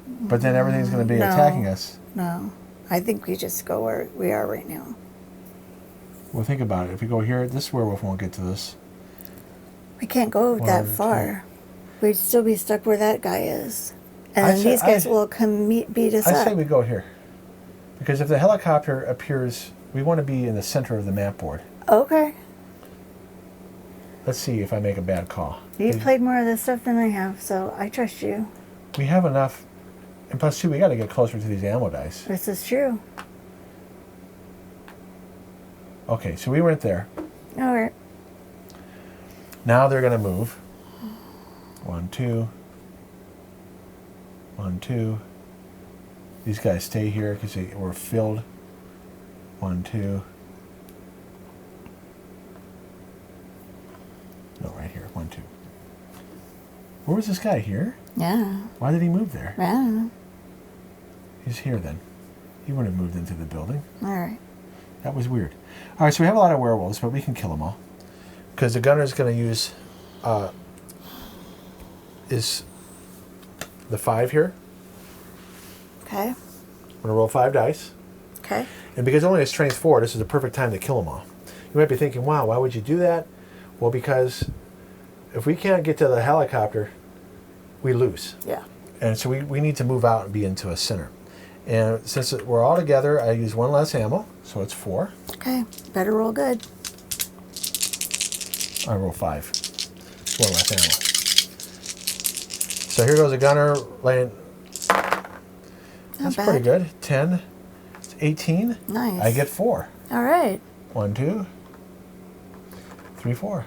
But then everything's going to be No. attacking us. No. I think we just go where we are right now. Well, think about it. If we go here, this werewolf won't get to us. We can't go One that over far. We'd still be stuck where that guy is. And I then say- these guys I- will come beat us I up. say we go here. Because if the helicopter appears, we want to be in the center of the map board. Okay. Let's see if I make a bad call. You've played more of this stuff than I have, so I trust you. We have enough. And plus, two, we got to get closer to these ammo dice. This is true. Okay, so we went there. All right. Now they're going to move. 1, 2. 1, 2. These guys stay here because we're filled. 1, 2. No, right here. 1, 2. Where was this guy? Here? Yeah. Why did he move there? Yeah. He's here then. He wouldn't have moved into the building. All right. That was weird. All right, so we have a lot of werewolves, but we can kill them all. Because the gunner's going to use is the 5 here. Okay. I'm going to roll 5 dice. Okay. And because only a strength 4, this is the perfect time to kill them all. You might be thinking, wow, why would you do that? Well, because if we can't get to the helicopter, we lose. Yeah. And so we need to move out and be into a center. And since we're all together, I use one less ammo, so it's 4. Okay. Better roll good. I roll 5. It's one less ammo. So here goes a gunner laying. That's bad. pretty good. 10. It's 18. Nice. I get 4. All right. 1, 2, 3, 4.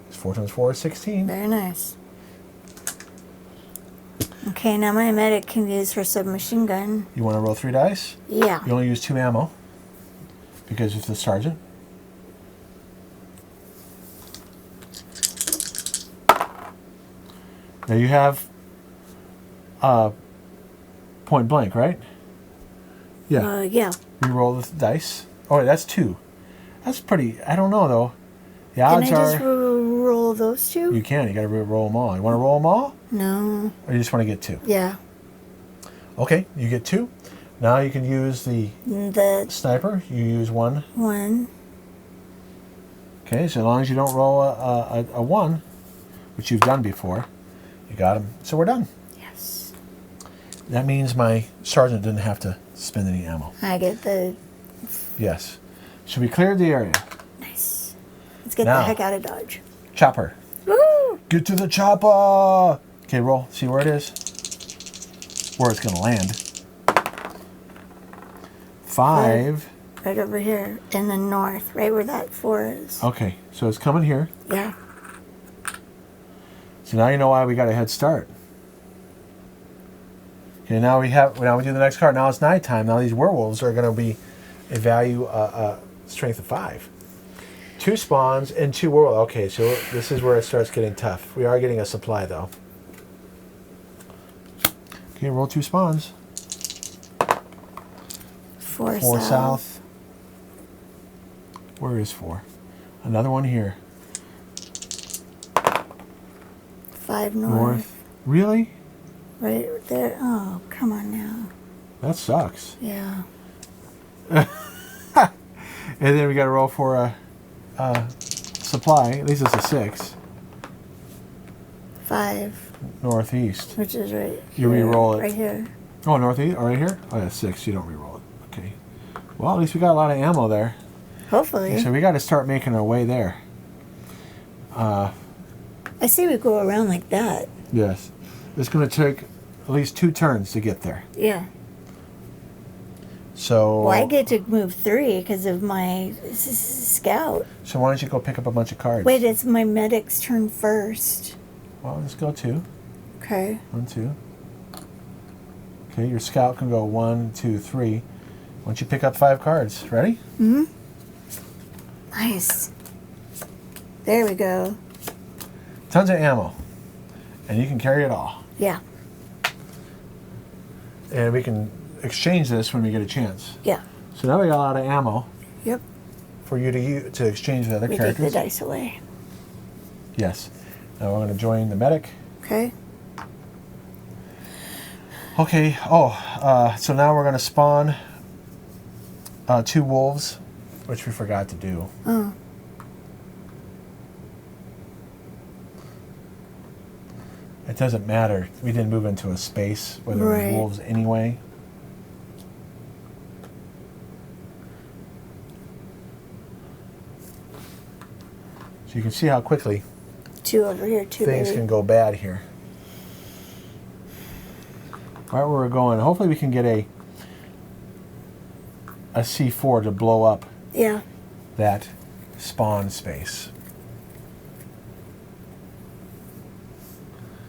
4 times 4 is 16. Very nice. Okay, now my medic can use her submachine gun. You want to roll 3 dice? Yeah. You only use 2 ammo because it's the sergeant. Now you have point blank, right? Yeah. Yeah. Re-roll the dice. Oh, that's 2. That's pretty. I don't know though. The Can odds I just are. roll those two? You can. You got to roll them all. You want to roll them all, No. or you just want to get 2? Yeah. Okay, you get 2. Now you can use the The sniper. You use 1. one. Okay, so as long as you don't roll a 1, which you've done before, you got him. So we're done. Yes. That means my sergeant didn't have to spend any ammo. I get the Yes. So we cleared the area. nice. Let's get Now. the heck out of Dodge. Chopper. Woo! Get to the chopper. Okay, roll. See where it is. Where it's going to land. 5. Right over here in the north, right where that 4 is. Okay, so it's coming here. Yeah. So now you know why we got a head start. Okay, now we do the next card. Now it's nighttime. Now these werewolves are going to be a value strength of 5. 2 spawns and 2 werewolves. Okay, so this is where it starts getting tough. We are getting a supply though. Okay, roll 2 spawns. 4 4 south. south. Where is 4? Another one here. 5 north. North. Really? Right there. Oh, come on now. That sucks. Yeah. And then we got to roll for a supply. At least it's a 6. 5, Northeast. which is right You here, re-roll it. right here. Oh, northeast? Oh, right here? Oh, yeah, 6. You don't re-roll it. Okay. Well, at least we got a lot of ammo there. Hopefully. So we got to start making our way there. I see we go around like that. Yes. It's going to take at least 2 turns to get there. Yeah. So. Well, I get to move 3 because of my scout. So why don't you go pick up a bunch of cards? Wait, it's my medic's turn first. Well, let's go 2. Okay. 1, 2. Okay, your scout can go 1, 2, 3. Why don't you pick up 5 cards? Ready? Mm-hmm. Nice. There we go. Tons of ammo. And you can carry it all. Yeah. And we can exchange this when we get a chance. Yeah. So now we got a lot of ammo Yep. for you to exchange with other We take characters. the dice away. Yes. Now we're going to join the medic. Okay. Okay. Oh, so now we're going to spawn 2 wolves, which we forgot to do. Oh. It doesn't matter. We didn't move into a space where there Right. were wolves anyway. So you can see how quickly 2 over here, 2 things baby. can go bad here. Right where we're going. Hopefully we can get a C4 to blow up Yeah. that spawn space.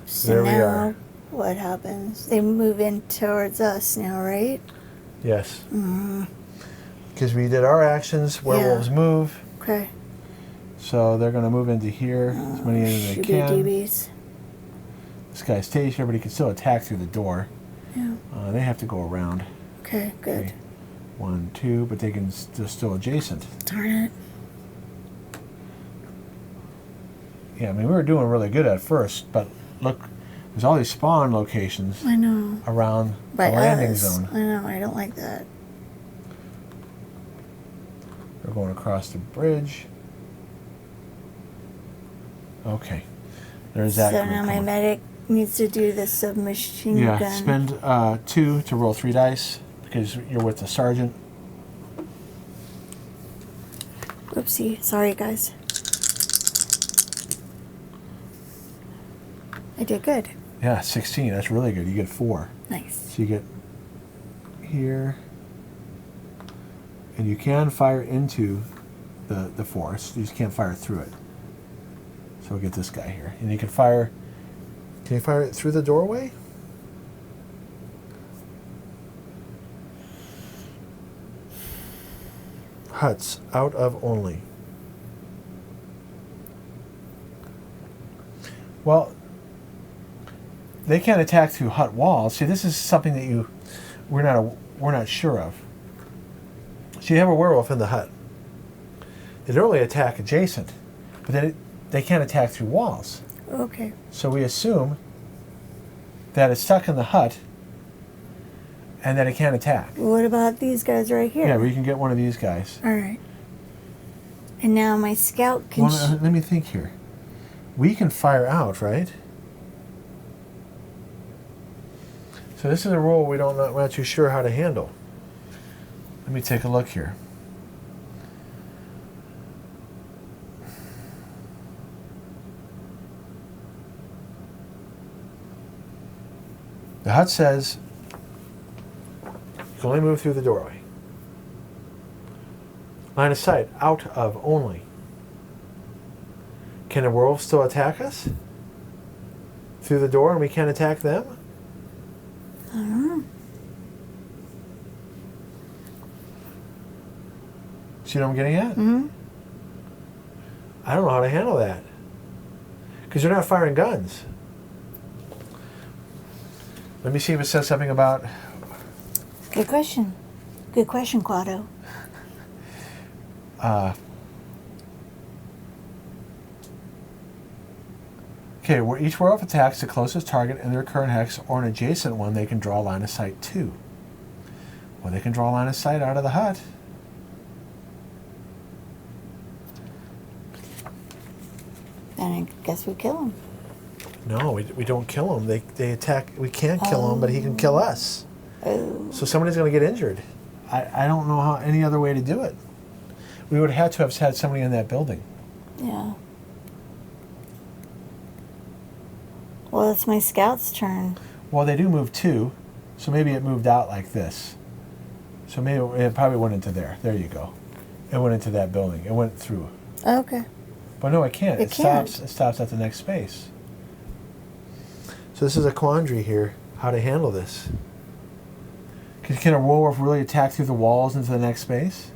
So There we now, are. what happens? They move in towards us now, right? Yes. Mm-hmm. Because we did our actions, werewolves move, Okay. so they're going to move into here as many as they can. Shooby-doobies. This guy stays here, but he can still attack through the door. Yeah. They have to go around. Okay, good. Okay. 1, 2, but they can they're still adjacent. Darn it. Yeah, I mean, we were doing really good at first, but look, there's all these spawn locations I know. around By the landing us. zone. I know, I don't like that. We're going across the bridge. Okay. There's that. So now my medic needs to do the submachine gun. Yeah, spend 2 to roll 3 dice because you're with the sergeant. Oopsie. Sorry, guys. I did good. Yeah, 16. That's really good. You get 4. Nice. So you get here. And you can fire into the forest. You just can't fire through it. So we'll get this guy here. And you can fire... Can you fire it through the doorway? Huts. Out of only. Well, they can't attack through hut walls. See, this is something that we're not sure of. So you have a werewolf in the hut. They don't really attack adjacent, but then they can't attack through walls. Okay. So we assume that it's stuck in the hut and that it can't attack. What about these guys right here? Yeah, we can get one of these guys. All right. And now my scout can... Well, let me think here. We can fire out, right? So this is a rule we're not too sure how to handle. Let me take a look here. The hut says you can only move through the doorway. Line of sight, out of only. Can a werewolf still attack us? Through the door and we can't attack them? I don't know. See what I'm getting at? Mm-hmm. I don't know how to handle that. Because you're not firing guns. Let me see if it says something about... Good question. Good question, Quado. Okay, where each werewolf attacks the closest target in their current hex or an adjacent one, they can draw line of sight to. Well, they can draw line of sight out of the hut. Then I guess we kill him. No, we don't kill them. They attack. We can't kill him, but he can kill us. Oh. So somebody's going to get injured. I don't know any other way to do it. We would have to have had somebody in that building. Yeah. Well, it's my scout's turn. Well, they do move 2, so maybe it moved out like this. So maybe it probably went into there. There you go. It went into that building. It went through. Okay. But no, it can't. It can't. Stops. It stops at the next space. So this is a quandary here, how to handle this. Can a werewolf really attack through the walls into the next space?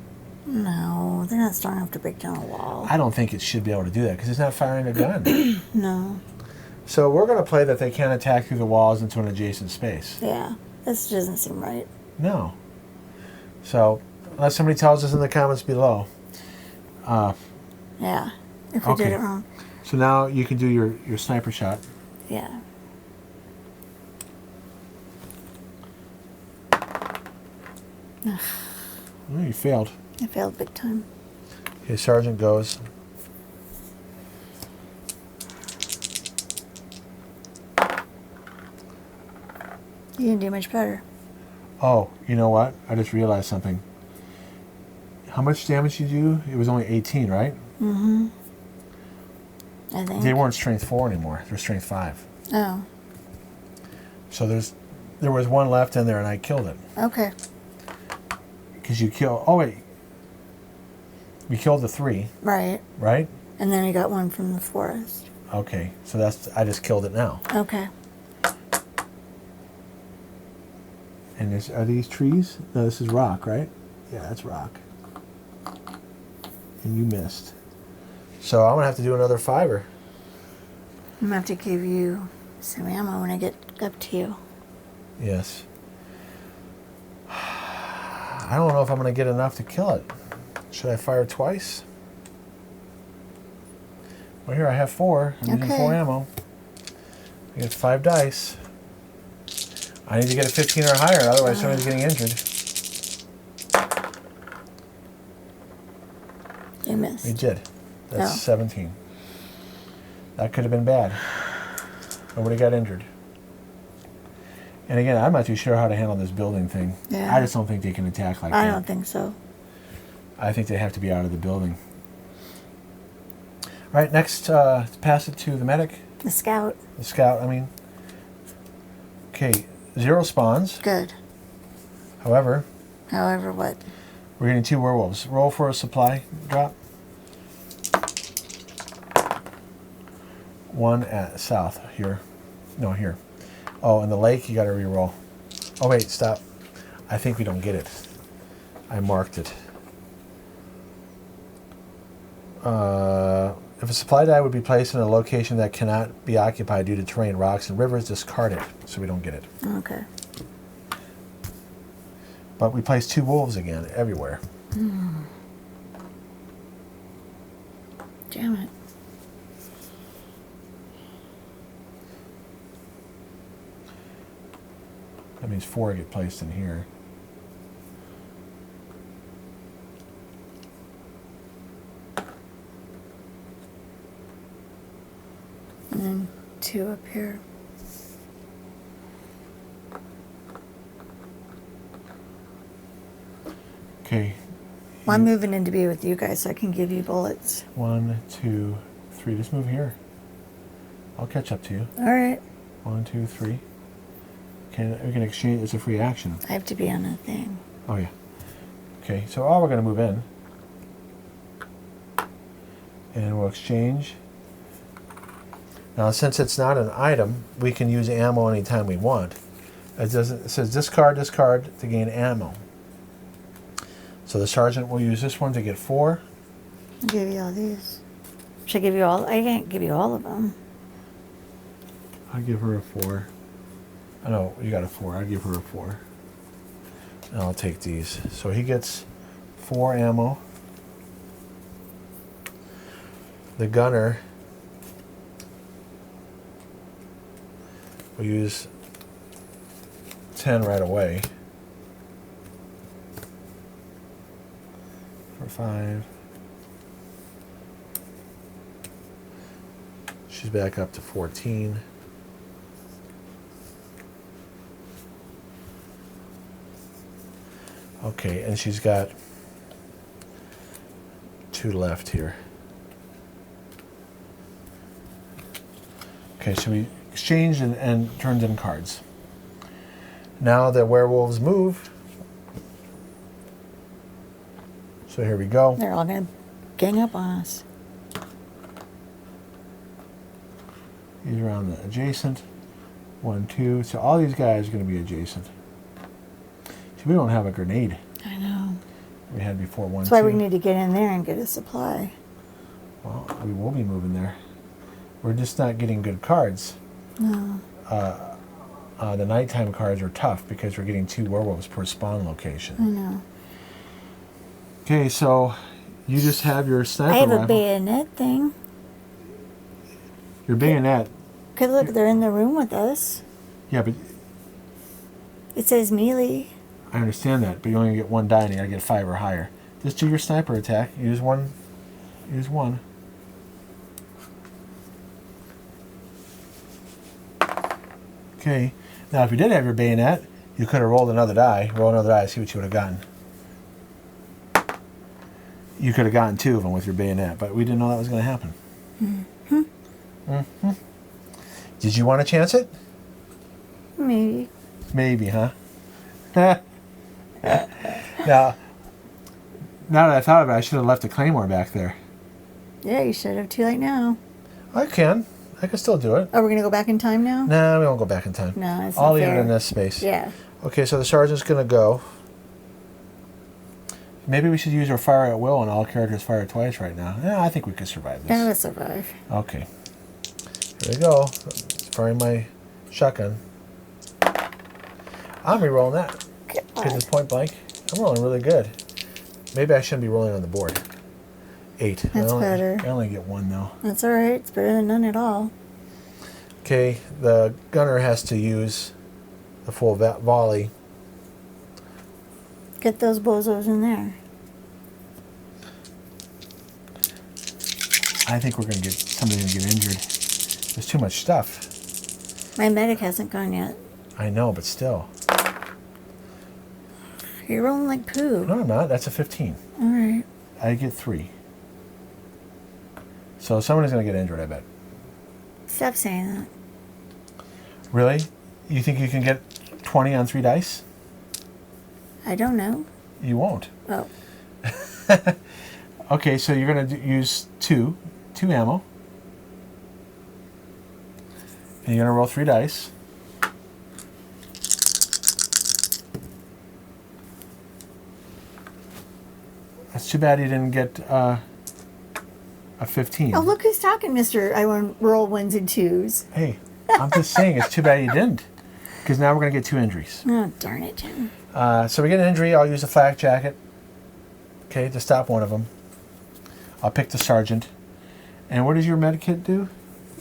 No, they're not strong enough to break down a wall. I don't think it should be able to do that because it's not firing a gun. No. So we're going to play that they can't attack through the walls into an adjacent space. Yeah, this doesn't seem right. No. So unless somebody tells us in the comments below. Yeah, if we did it wrong. So now you can do your sniper shot. Yeah. Oh, you failed. I failed big time. Okay, sergeant goes. You didn't do much better. Oh, you know what? I just realized something. How much damage did you do? It was only 18, right? Mm-hmm. I think. They weren't strength 4 anymore. They're strength 5. Oh. So there was one left in there, and I killed it. Okay. Because you kill. Oh wait. We killed the 3. Right. Right. And then I got one from the forest. Okay. So I just killed it now. Okay. And are these trees? No, this is rock, right? Yeah, that's rock. And you missed. So I'm gonna have to do another 5er. I'm gonna have to give you some ammo when I get up to you. Yes. I don't know if I'm gonna get enough to kill it. Should I fire twice? Well, here I have 4. I'm using 4 ammo. I get 5 dice. I need to get a 15 or higher, otherwise somebody's getting injured. You missed. You did. That's 17. That could have been bad. Nobody got injured. And again, I'm not too sure how to handle this building thing. Yeah. I just don't think they can attack like that. I don't think so. I think they have to be out of the building. All right, next, pass it to the medic. The scout. The scout, I mean. Okay, 0 spawns. Good. However, What? we're getting 2 werewolves. Roll for a supply drop. 1 at south here. No, here. Oh, in the lake, you got to re-roll. Oh, wait, stop. I think we don't get it. I marked it. If a supply die would be placed in a location that cannot be occupied due to terrain, rocks, and rivers, discard it, so we don't get it. Okay. But we place 2 wolves again, everywhere. Damn it. That means 4 get placed in here. And then 2 up here. Okay. Well, I'm moving in to be with you guys so I can give you bullets. 1, 2, 3. Just move here. I'll catch up to you. All right. 1, 2, 3. We can exchange. It's a free action. I have to be on a thing. Oh yeah. Okay. So we're going to move in, and we'll exchange. Now, since it's not an item, we can use ammo anytime we want. It says discard to gain ammo. So the sergeant will use this one to get 4. I'll give you all these. Should I give you all? I can't give you all of them. I'll give her a 4. I know you got a 4. I'll give her a 4. And I'll take these. So he gets 4 ammo. The gunner will use 10 right away. For 5. She's back up to 14. Okay, and she's got 2 left here. Okay, so we exchanged and turned in cards. Now the werewolves move. So here we go. They're all going to gang up on us. These are on the adjacent. 1, 2. So all these guys are going to be adjacent. See, we don't have a grenade. I know. We had before 1, That's why 2. we need to get in there and get a supply. Well, we will be moving there. We're just not getting good cards. No. The nighttime cards are tough because we're getting 2 werewolves per spawn location. I know. Okay, so you just have your sniper I have rifle. a bayonet thing. Your bayonet. Because look, they're in the room with us. Yeah, but It says melee. I understand that. But you only get 1 die and you gotta get 5 or higher. Just do your sniper attack. Use 1. Use 1. Okay. Now, if you did have your bayonet, you could have rolled another die. Roll another die, see what you would have gotten. You could have gotten 2 of them with your bayonet, but we didn't know that was going to happen. Mm-hmm. Mm-hmm. Did you want to chance it? Maybe. Maybe, huh? Now that I thought of it, I should have left a claymore back there. Yeah, you should have. Too late now. I can still do it. Oh, we're going to go back in time now? No, we won't go back in time. No, it's I'll not leave fair. it in this space. Yeah. Okay, so the sergeant's going to go. Maybe we should use our fire at will and all characters fire twice right now. Yeah, I think we could survive this. Gotta survive. Okay. Here we go. Firing my shotgun. I'm re-rolling that. Because it's point blank. I'm rolling really good. Maybe I shouldn't be rolling on the board. 8. That's better. I only get 1 though. That's all right. It's better than none at all. Okay, the gunner has to use the full volley. Get those bozos in there. I think we're going to get somebody to get injured. There's too much stuff. My medic hasn't gone yet. I know, but still. You're rolling like poo. No, I'm not. That's a 15. All right. I get 3. So someone is going to get injured, I bet. Stop saying that. Really? You think you can get 20 on 3 dice? I don't know. You won't. Oh. Okay, so you're going to use 2 ammo. And you're going to roll 3 dice. That's too bad you didn't get a 15. Oh, look who's talking, Mr. I want roll 1s and 2s. Hey, I'm just saying it's too bad you didn't. Because now we're going to get 2 injuries. Oh, darn it, Jim. So we get an injury. I'll use a flak jacket. Okay, to stop one of them. I'll pick the sergeant. And what does your med kit do?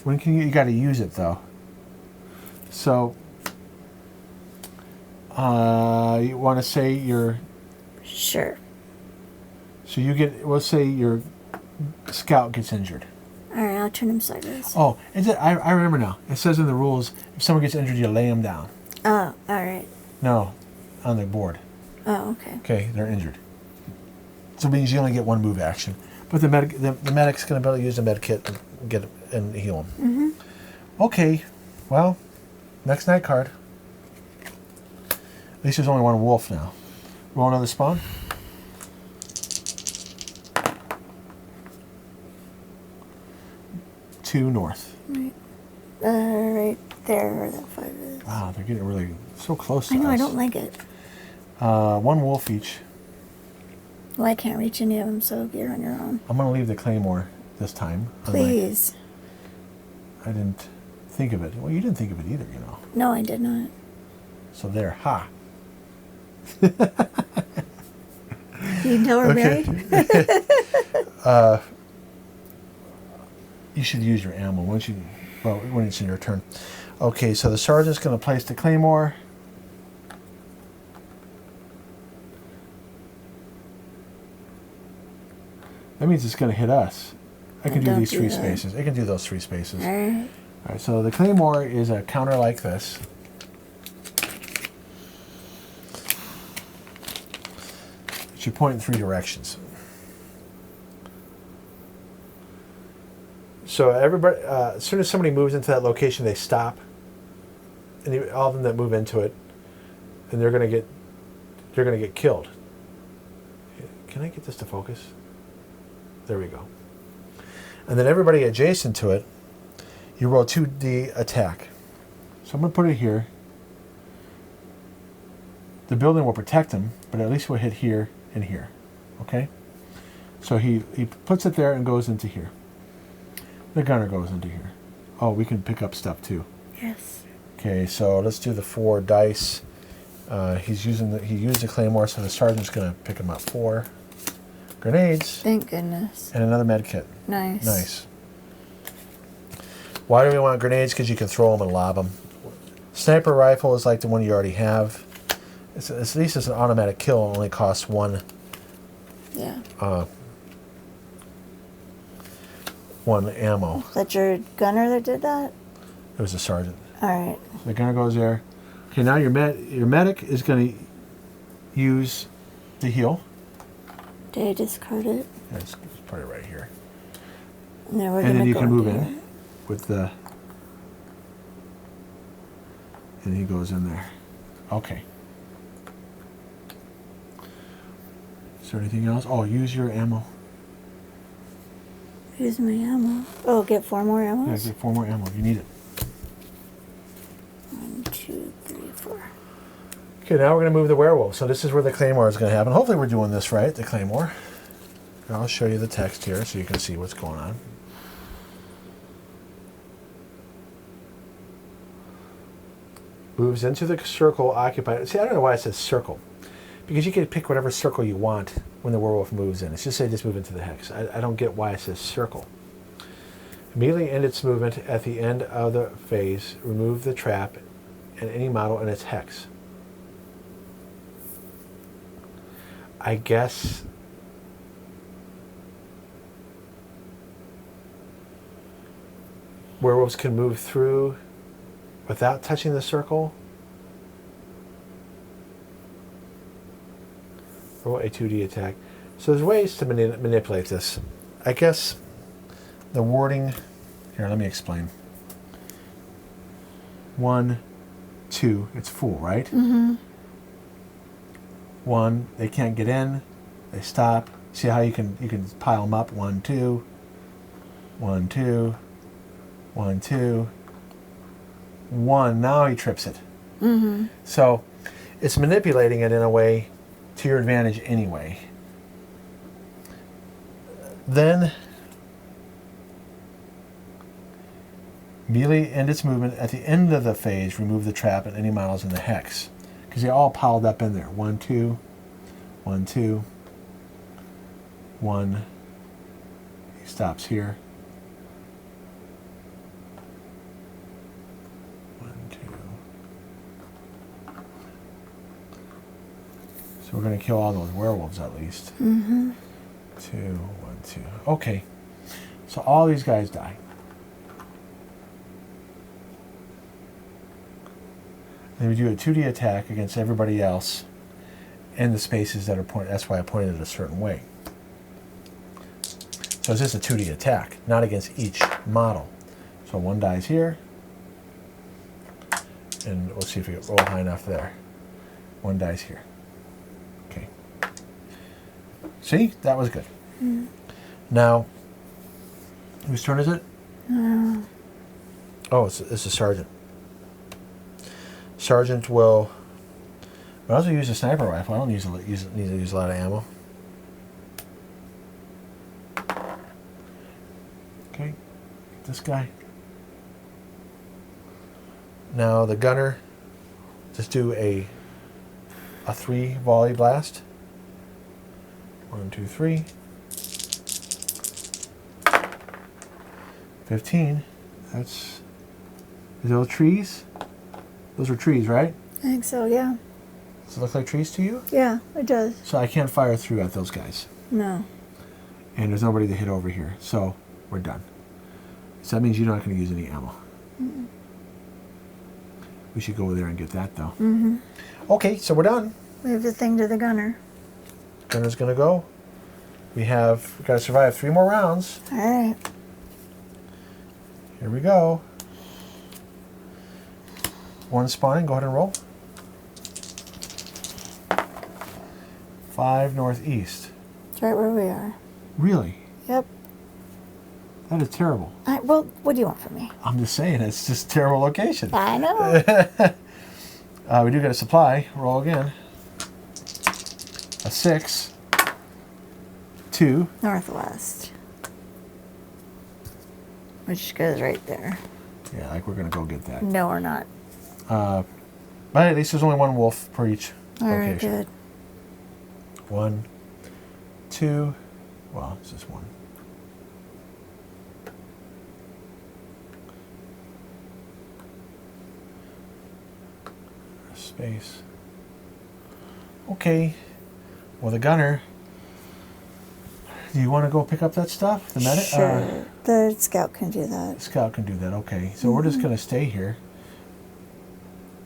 When can you got to use it, though. So, you want to say your... Sure. So you get, we'll say your scout gets injured. All right, I'll turn him sideways. Oh, I remember now. It says in the rules, if someone gets injured, you lay them down. Oh, all right. No, on the board. Oh, okay. Okay, they're injured. So it means you only get 1 move action. But the medic's going to be able to use the med kit and get and heal them. Mm-hmm. Okay, well, next night card. At least there's only 1 wolf now. Roll another spawn. 2 north. Right. Right there where that 5 is. Wow, they're getting really so close to I know, us. I don't like it. 1 wolf each. Well, I can't reach any of them, so you're on your own. I'm going to leave the claymore this time. Please. I didn't think of it. Well, you didn't think of it either, you know. No, I did not. So there, ha. You can tell we're married? You should use your ammo when it's in your turn. Okay, so the sergeant's going to place the claymore. That means it's going to hit us. I can do these 3 spaces. I can do those 3 spaces. All right. All right, so the claymore is a counter like this. It should point in 3 directions. So everybody, as soon as somebody moves into that location, they stop, and all of them that move into it, and they're gonna get killed. Can I get this to focus? There we go. And then everybody adjacent to it, you roll 2d attack. So I'm gonna put it here. The building will protect him, but at least we'll hit here and here. Okay? So he puts it there and goes into here. The gunner goes into here. Oh, we can pick up stuff too. Yes. Okay, so let's do the 4 dice. He used the claymore, so the sergeant's gonna pick him up 4 grenades. Thank goodness. And another med kit. Nice. Nice. Why do we want grenades? Because you can throw them and lob them. Sniper rifle is like the one you already have. At least it's an automatic kill. It only costs 1. Yeah. 1 ammo. Is that your gunner that did that? It was a sergeant. All right. So the gunner goes there. Okay, now your medic is going to use the heal. Did I discard it? Let's put it right here. And then we're And gonna then you go can move into in with the... And he goes in there. Okay. Is there anything else? Oh, use your ammo. Use my ammo. Oh, get 4 more Yeah, ammos? get 4 more ammo. You need it. 1, 2, 3, 4. Okay, now we're going to move the werewolf. So this is where the claymore is going to happen. Hopefully we're doing this right, the claymore. And I'll show you the text here so you can see what's going on. Moves into the circle occupied. See, I don't know why it says circle. Because you can pick whatever circle you want when the werewolf moves in. It's just say just move into the hex. I don't get why it says circle. Immediately end its movement at the end of the phase. Remove the trap and any model in its hex. I guess werewolves can move through without touching the circle. Roll a 2D attack. So there's ways to manipulate this. I guess the wording... Here, let me explain. 1, 2, it's full, right? Mm-hmm. 1, they can't get in. They stop. See how you can pile them up? 1, 2, 1, 2, 1, 2, 1. Now he trips it. Mm-hmm. So it's manipulating it in a way to your advantage anyway. Then immediately end its movement. At the end of the phase, remove the trap and any models in the hex. Because they're all piled up in there. 1, 2, 1, 2, 1. He stops here. 1, 2. So we're going to kill all those werewolves at least. Mm-hmm. 2, 1, 2. Okay. So all these guys die. Then we do a 2D attack against everybody else in the spaces that are pointed. That's why I pointed it a certain way. So it's just a 2D attack, not against each model. So 1 dies here. And we'll see if we can roll high enough there. 1 dies here. Okay. See? That was good. Mm. Now, whose turn is it? No. Oh, it's the sergeant. Sergeant will... I also use a sniper rifle. I don't need to use a lot of ammo. Okay, this guy. Now the gunner, just do a 3 volley blast. 1, 2, 3. 15. That's... Is those trees? Those are trees, right? I think so, yeah. Does it look like trees to you? Yeah, it does. So I can't fire through at those guys. No. And there's nobody to hit over here. So we're done. So that means you're not going to use any ammo. Mm-mm. We should go over there and get that, though. Mm-hmm. Okay, so we're done. Move the thing to the gunner. Gunner's going to go. We've got to survive 3 more rounds. All right. Here we go. 1 spawning. Go ahead and roll. 5 northeast. It's right where we are. Really? Yep. That is terrible. Well, what do you want from me? I'm just saying, it's just a terrible location. I know. We do get a supply. Roll again. A 6. 2. Northwest. Which goes right there. Yeah, like we're going to go get that. No, we're not. But at least there's only 1 wolf per each All right, location. good. 1, 2. Well, it's just 1. Space. Okay. Well, the gunner. Do you want to go pick up that stuff? The medic? Sure. The scout can do that. The scout can do that. Okay. So we're just going to stay here.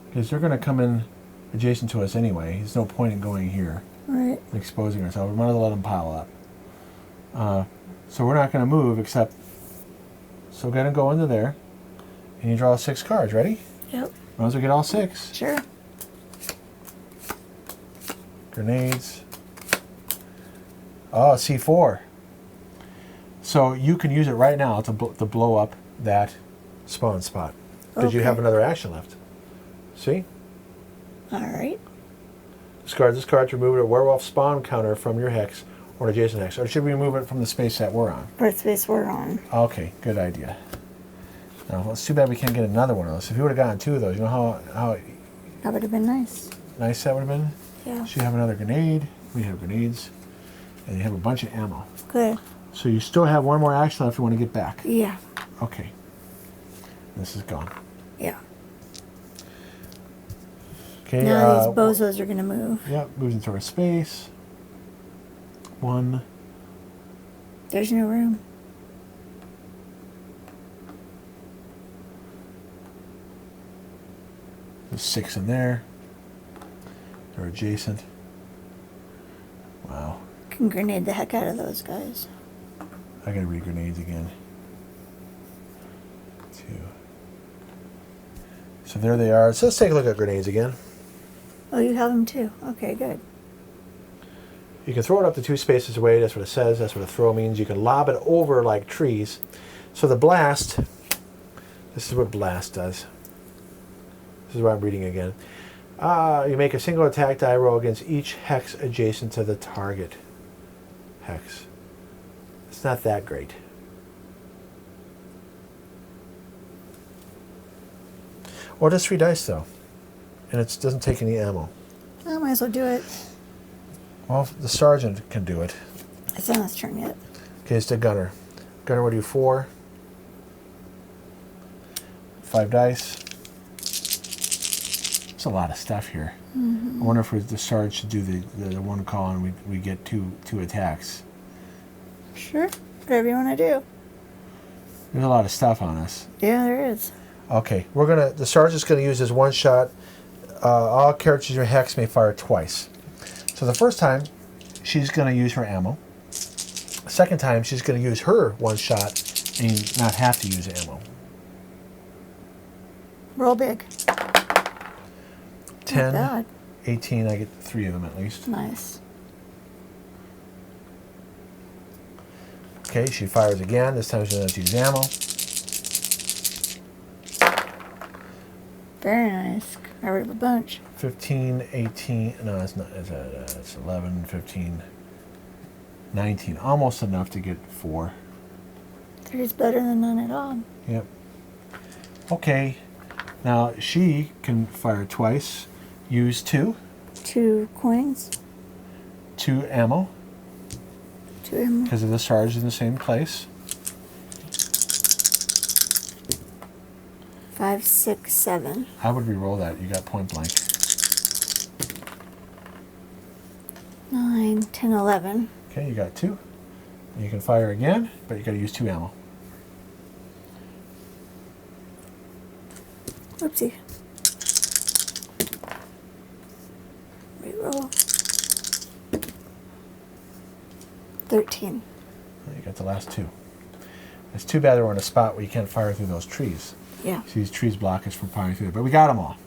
Because they're going to come in adjacent to us anyway. There's no point in going here. Right. And exposing ourselves. We might as well let them pile up. So we're not going to move except... So we're going to go into there. And you draw 6 cards. Ready? Yep. Might as well get all 6. Sure. Grenades. Oh, C4. So you can use it right now to blow up that spawn spot. Because you Okay. have another action left. See? All right. Discard this card to remove a werewolf spawn counter from your hex or an adjacent hex. Or should we remove it from the space that we're on? What space we're on. Okay, good idea. Now, it's too bad we can't get another one of those. If you would have gotten 2 of those, you know how That would have been nice. nice that would have been? Yeah. So you have another grenade. We have grenades. And you have a bunch of ammo. Good. So you still have 1 more action left if you want to get back. Yeah. Okay. This is gone. Yeah. Okay. Now these bozos are going to move. Yeah, moves into our space. 1. There's no room. There's 6 in there. They're adjacent. Wow. Can grenade the heck out of those guys. I gotta read grenades again. 2. So there they are. So let's take a look at grenades again. Oh, you have them too. Okay, good. You can throw it up to 2 spaces away. That's what it says. That's what a throw means. You can lob it over like trees. So the blast, this is what blast does. This is what I'm reading again. You make a single attack die roll against each hex adjacent to the target hex. It's not that great. Or just 3 dice though. And it doesn't take any ammo. I might as well do it. Well, the sergeant can do it. It's not his turn yet. Okay, it's the gunner. Gunner will do 4. 5 dice. It's a lot of stuff here. I wonder if the sergeant should do the one call and we get two attacks. Sure. Whatever you want to do. There's a lot of stuff on us. Yeah, there is. Okay, the sergeant's gonna use his 1 shot. All characters in your hex may fire twice. So the first time, she's gonna use her ammo. The second time, she's gonna use her 1 shot and not have to use ammo. Roll big. 10, Not bad. 18, I get 3 of them at least. Nice. Okay, she fires again. This time she doesn't use ammo. Very nice. Got rid of a bunch. 15, 18, no, it's not. It's 11, 15, 19. Almost enough to get 4. 3's better than none at all. Yep. Okay, now she can fire twice. Use 2. 2 coins. 2 ammo. 2 ammo. Because of the charge in the same place. 5, 6, 7. I would re-roll that. You got point blank. 9, 10, 11. Okay, you got 2. You can fire again, but you got to use 2 ammo. Whoopsie. Reroll. 13. You got the last 2. It's too bad we're in a spot where you can't fire through those trees. Yeah. See, these trees block us from firing through there. But we got them all.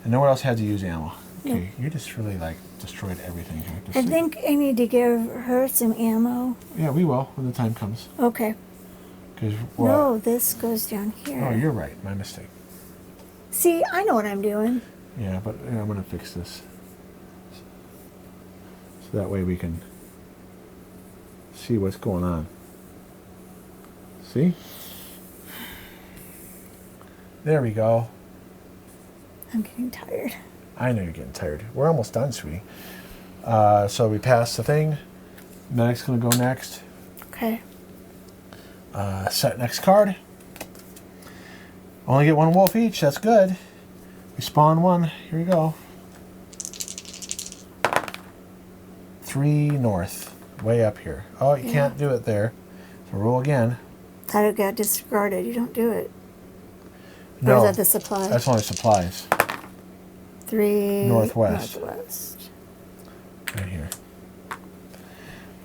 And no one else had to use ammo. Okay, Yeah. you just really, destroyed everything here. I think I need to give her some ammo. Yeah, we will when the time comes. Okay. 'Cause, No, this goes down here. Oh, you're right. My mistake. See, I know what I'm doing. Yeah, but I'm going to fix this. So that way we can see what's going on. See? There we go. I'm getting tired. I know you're getting tired. We're almost done, sweetie. So we passed the thing. Medic's going to go next. Okay. Set next card. Only get 1 wolf each. That's good. We spawn 1. Here we go. 3 north. Way up here. Oh, you can't do it there. So roll again. Thought it got discarded. You don't do it. No, or is that the supply? that's only supplies. 3 Northwest. Northwest. Right here.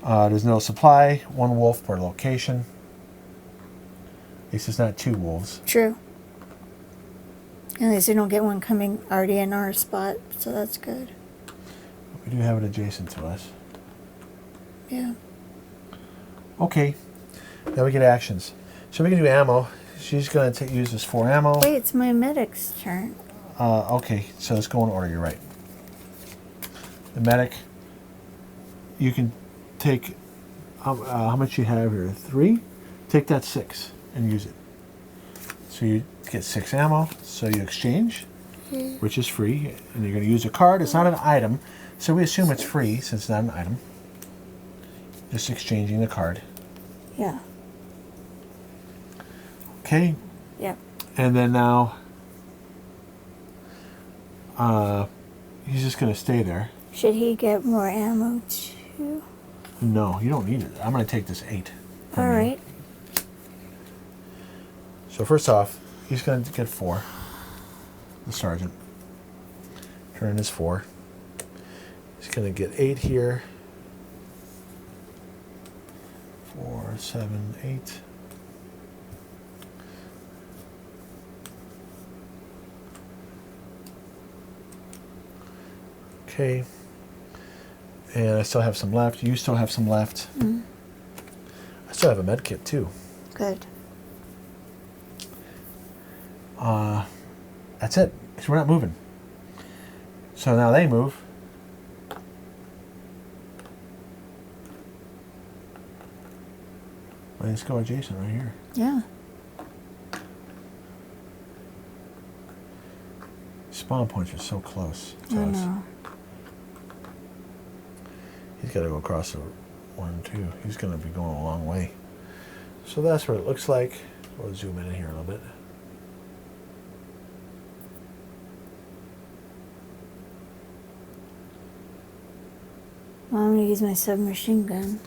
There's no supply. 1 wolf per location. At least it's not 2 wolves. True. At least you don't get one coming already in our spot, so that's good. We do have it adjacent to us. Yeah. Okay. Now we get actions. So we can do ammo. She's going to use this 4 ammo. Wait, it's my medic's turn. Okay, so let's go in order. You're right. The medic. You can take how much you have here. 3. Take that 6 and use it. So you get 6 ammo. So you exchange, which is free, and you're going to use a card. It's not an item, so we assume it's free since it's not an item. Just exchanging the card. Yeah. Okay. Yep. And then now, he's just going to stay there. Should he get more ammo too? No, you don't need it. I'm going to take this 8. All right. So first off, he's going to get 4. The sergeant. Turn is 4. He's going to get 8 here. 4, 7, 8. Okay. And I still have some left. You still have some left. I still have a med kit too. Good. That's it. Because we're not moving. So now they move. Let's go adjacent right here. Yeah. Spawn points are so close to I us. know. He's got to go across the 1, 2. He's going to be going a long way. So that's what it looks like. We'll zoom in here a little bit. Well, I'm going to use my submachine gun.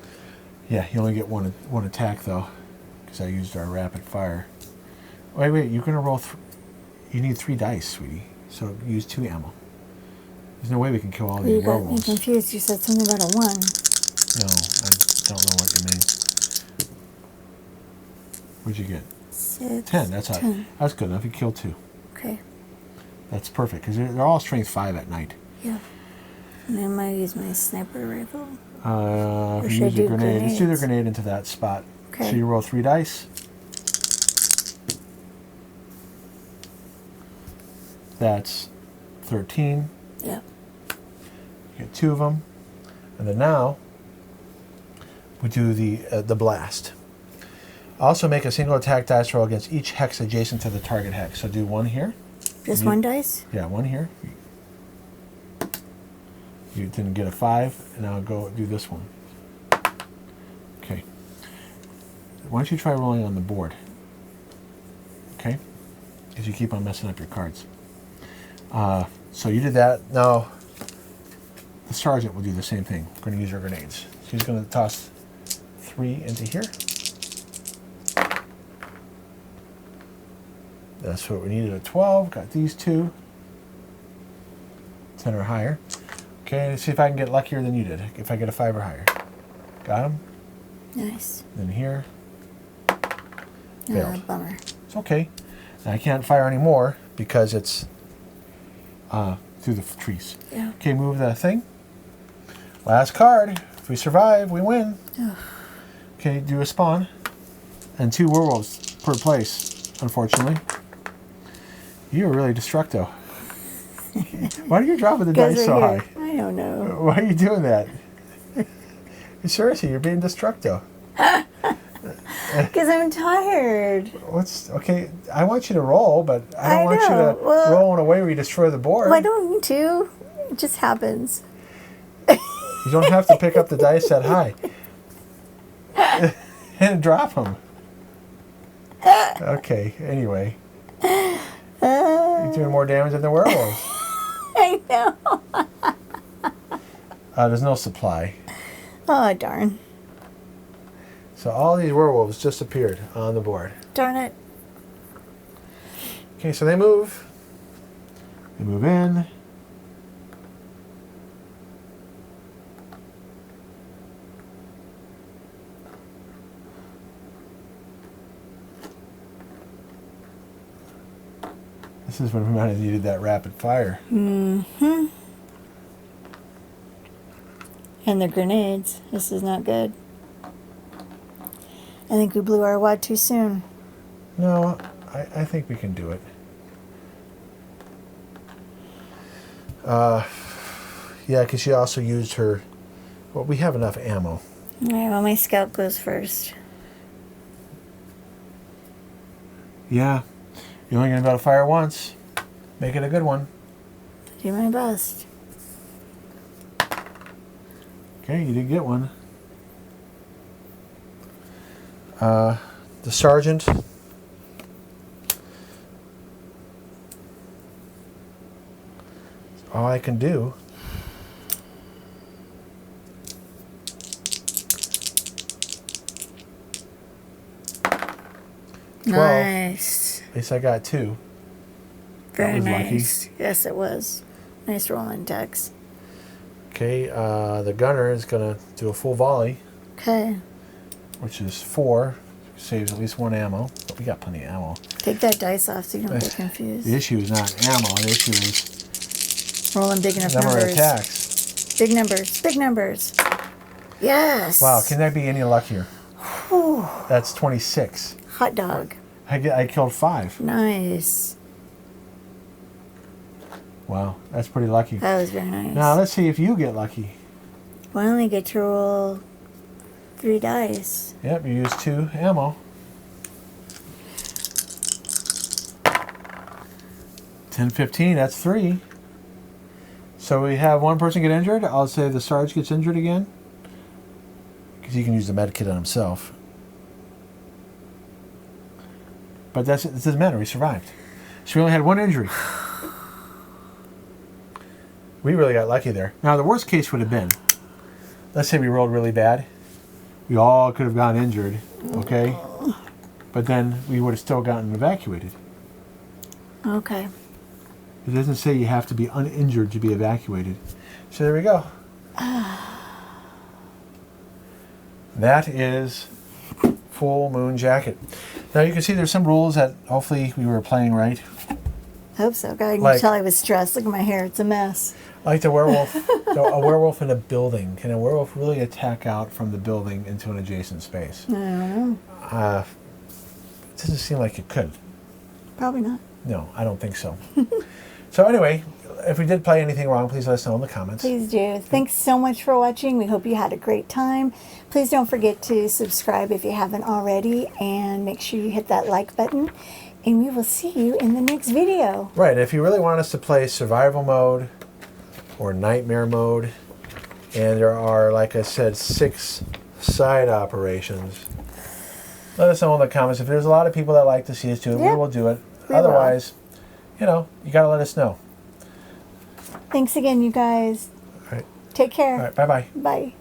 Yeah, you only get one attack though, because I used our rapid fire. Wait, you're gonna roll. You need 3 dice, sweetie. So use 2 ammo. There's no way we can kill all You these got me werewolves. confused. You said something about a 1. No, I don't know what you mean. What'd you get? 6. 10. That's all. 10. That's good enough. You killed 2. Okay. That's perfect because they're all strength 5 at night. Yeah. And then I'm going to use my sniper rifle. If should you I use a do grenade, let's do the grenades? grenade into that spot. Okay. So you roll 3 dice. That's 13. Yeah. You get 2 of them. And then now we do the blast. Also make a single attack dice roll against each hex adjacent to the target hex. So do 1 here. Just You- 1 dice? Yeah, 1 here. You didn't get a 5, and now go do this one. Okay. Why don't you try rolling on the board? Okay? Because you keep on messing up your cards. So you did that. Now, the sergeant will do the same thing. We're going to use our grenades. So he's going to toss 3 into here. That's what we needed, a 12. Got these 2. 10 or higher. Okay, let's see if I can get luckier than you did. If I get a 5 or higher. Got him? Nice. Then here. Oh, Failed. bummer. It's okay. Now I can't fire anymore because it's through the trees. Yeah. Okay, move the thing. Last card. If we survive, we win. Ugh. Okay, do a spawn. And 2 werewolves per place, unfortunately. You were really destructo. Why are you dropping the Guys dice are so here. high? I don't know. Why are you doing that? Seriously, you're being destructo. Because I'm tired. What's okay? I want you to roll, but I don't want you know. to Well, roll in a way where you destroy the board. Well, I don't need to. It just happens. You don't have to pick up the dice that high and drop them. Okay. Anyway, you're doing more damage than the werewolves. I know. There's no supply, Oh, darn. so all these werewolves just appeared on the board. Darn it. Okay, so they move. They move in. This is when we might have needed that rapid fire. Mm-hmm. And the grenades. This is not good. I think we blew our wad too soon. No, I think we can do it. Yeah, because she also used her... Well, we have enough ammo. All right, well, my scout goes first. Yeah. You're only going to be able to fire once. Make it a good one. Do my best. Okay, you did get one. The sergeant... All I can do. Nice. At least I got 2. Very was lucky. nice. Yes, it was. Nice rolling, Tex. Okay, the gunner is going to do a full volley, Okay. which is 4. Saves at least 1 ammo. But we got plenty of ammo. Take that dice off so you don't get confused. The issue is not ammo. The issue is Rolling big enough number of numbers. attacks. Big numbers. Big numbers. Yes. Wow, can that be any luckier? Whew. That's 26. Hot dog. I killed 5. Nice. Wow, that's pretty lucky. That was very nice. Now let's see if you get lucky. Well, I only get to roll 3 dice. Yep, you used 2 ammo. 10, 15, that's 3. So we have 1 person get injured. I'll say the Sarge gets injured again. Because he can use the med kit on himself. But it doesn't matter, he survived. So we only had 1 injury. We really got lucky there. Now the worst case would have been, let's say we rolled really bad. We all could have gotten injured, okay? But then we would have still gotten evacuated. Okay. It doesn't say you have to be uninjured to be evacuated. So there we go. That is Full Moon Jacket. Now you can see there's some rules that hopefully we were playing right. I hope so. God, you Like- can tell I was stressed. Look at my hair. It's a mess. Like the werewolf, a werewolf in a building. Can a werewolf really attack out from the building into an adjacent space? I don't know. It doesn't seem like it could. Probably not. No, I don't think so. So anyway, if we did play anything wrong, please let us know in the comments. Please do. Thanks so much for watching. We hope you had a great time. Please don't forget to subscribe if you haven't already, and make sure you hit that like button. And we will see you in the next video. Right, if you really want us to play survival mode or nightmare mode, and there are, like I said, 6 side operations, let us know in the comments. If there's a lot of people that like to see us do it, Yeah, we will do it. we Otherwise, you got to let us know. Thanks again, you guys. All right. Take care. All right, bye-bye. Bye.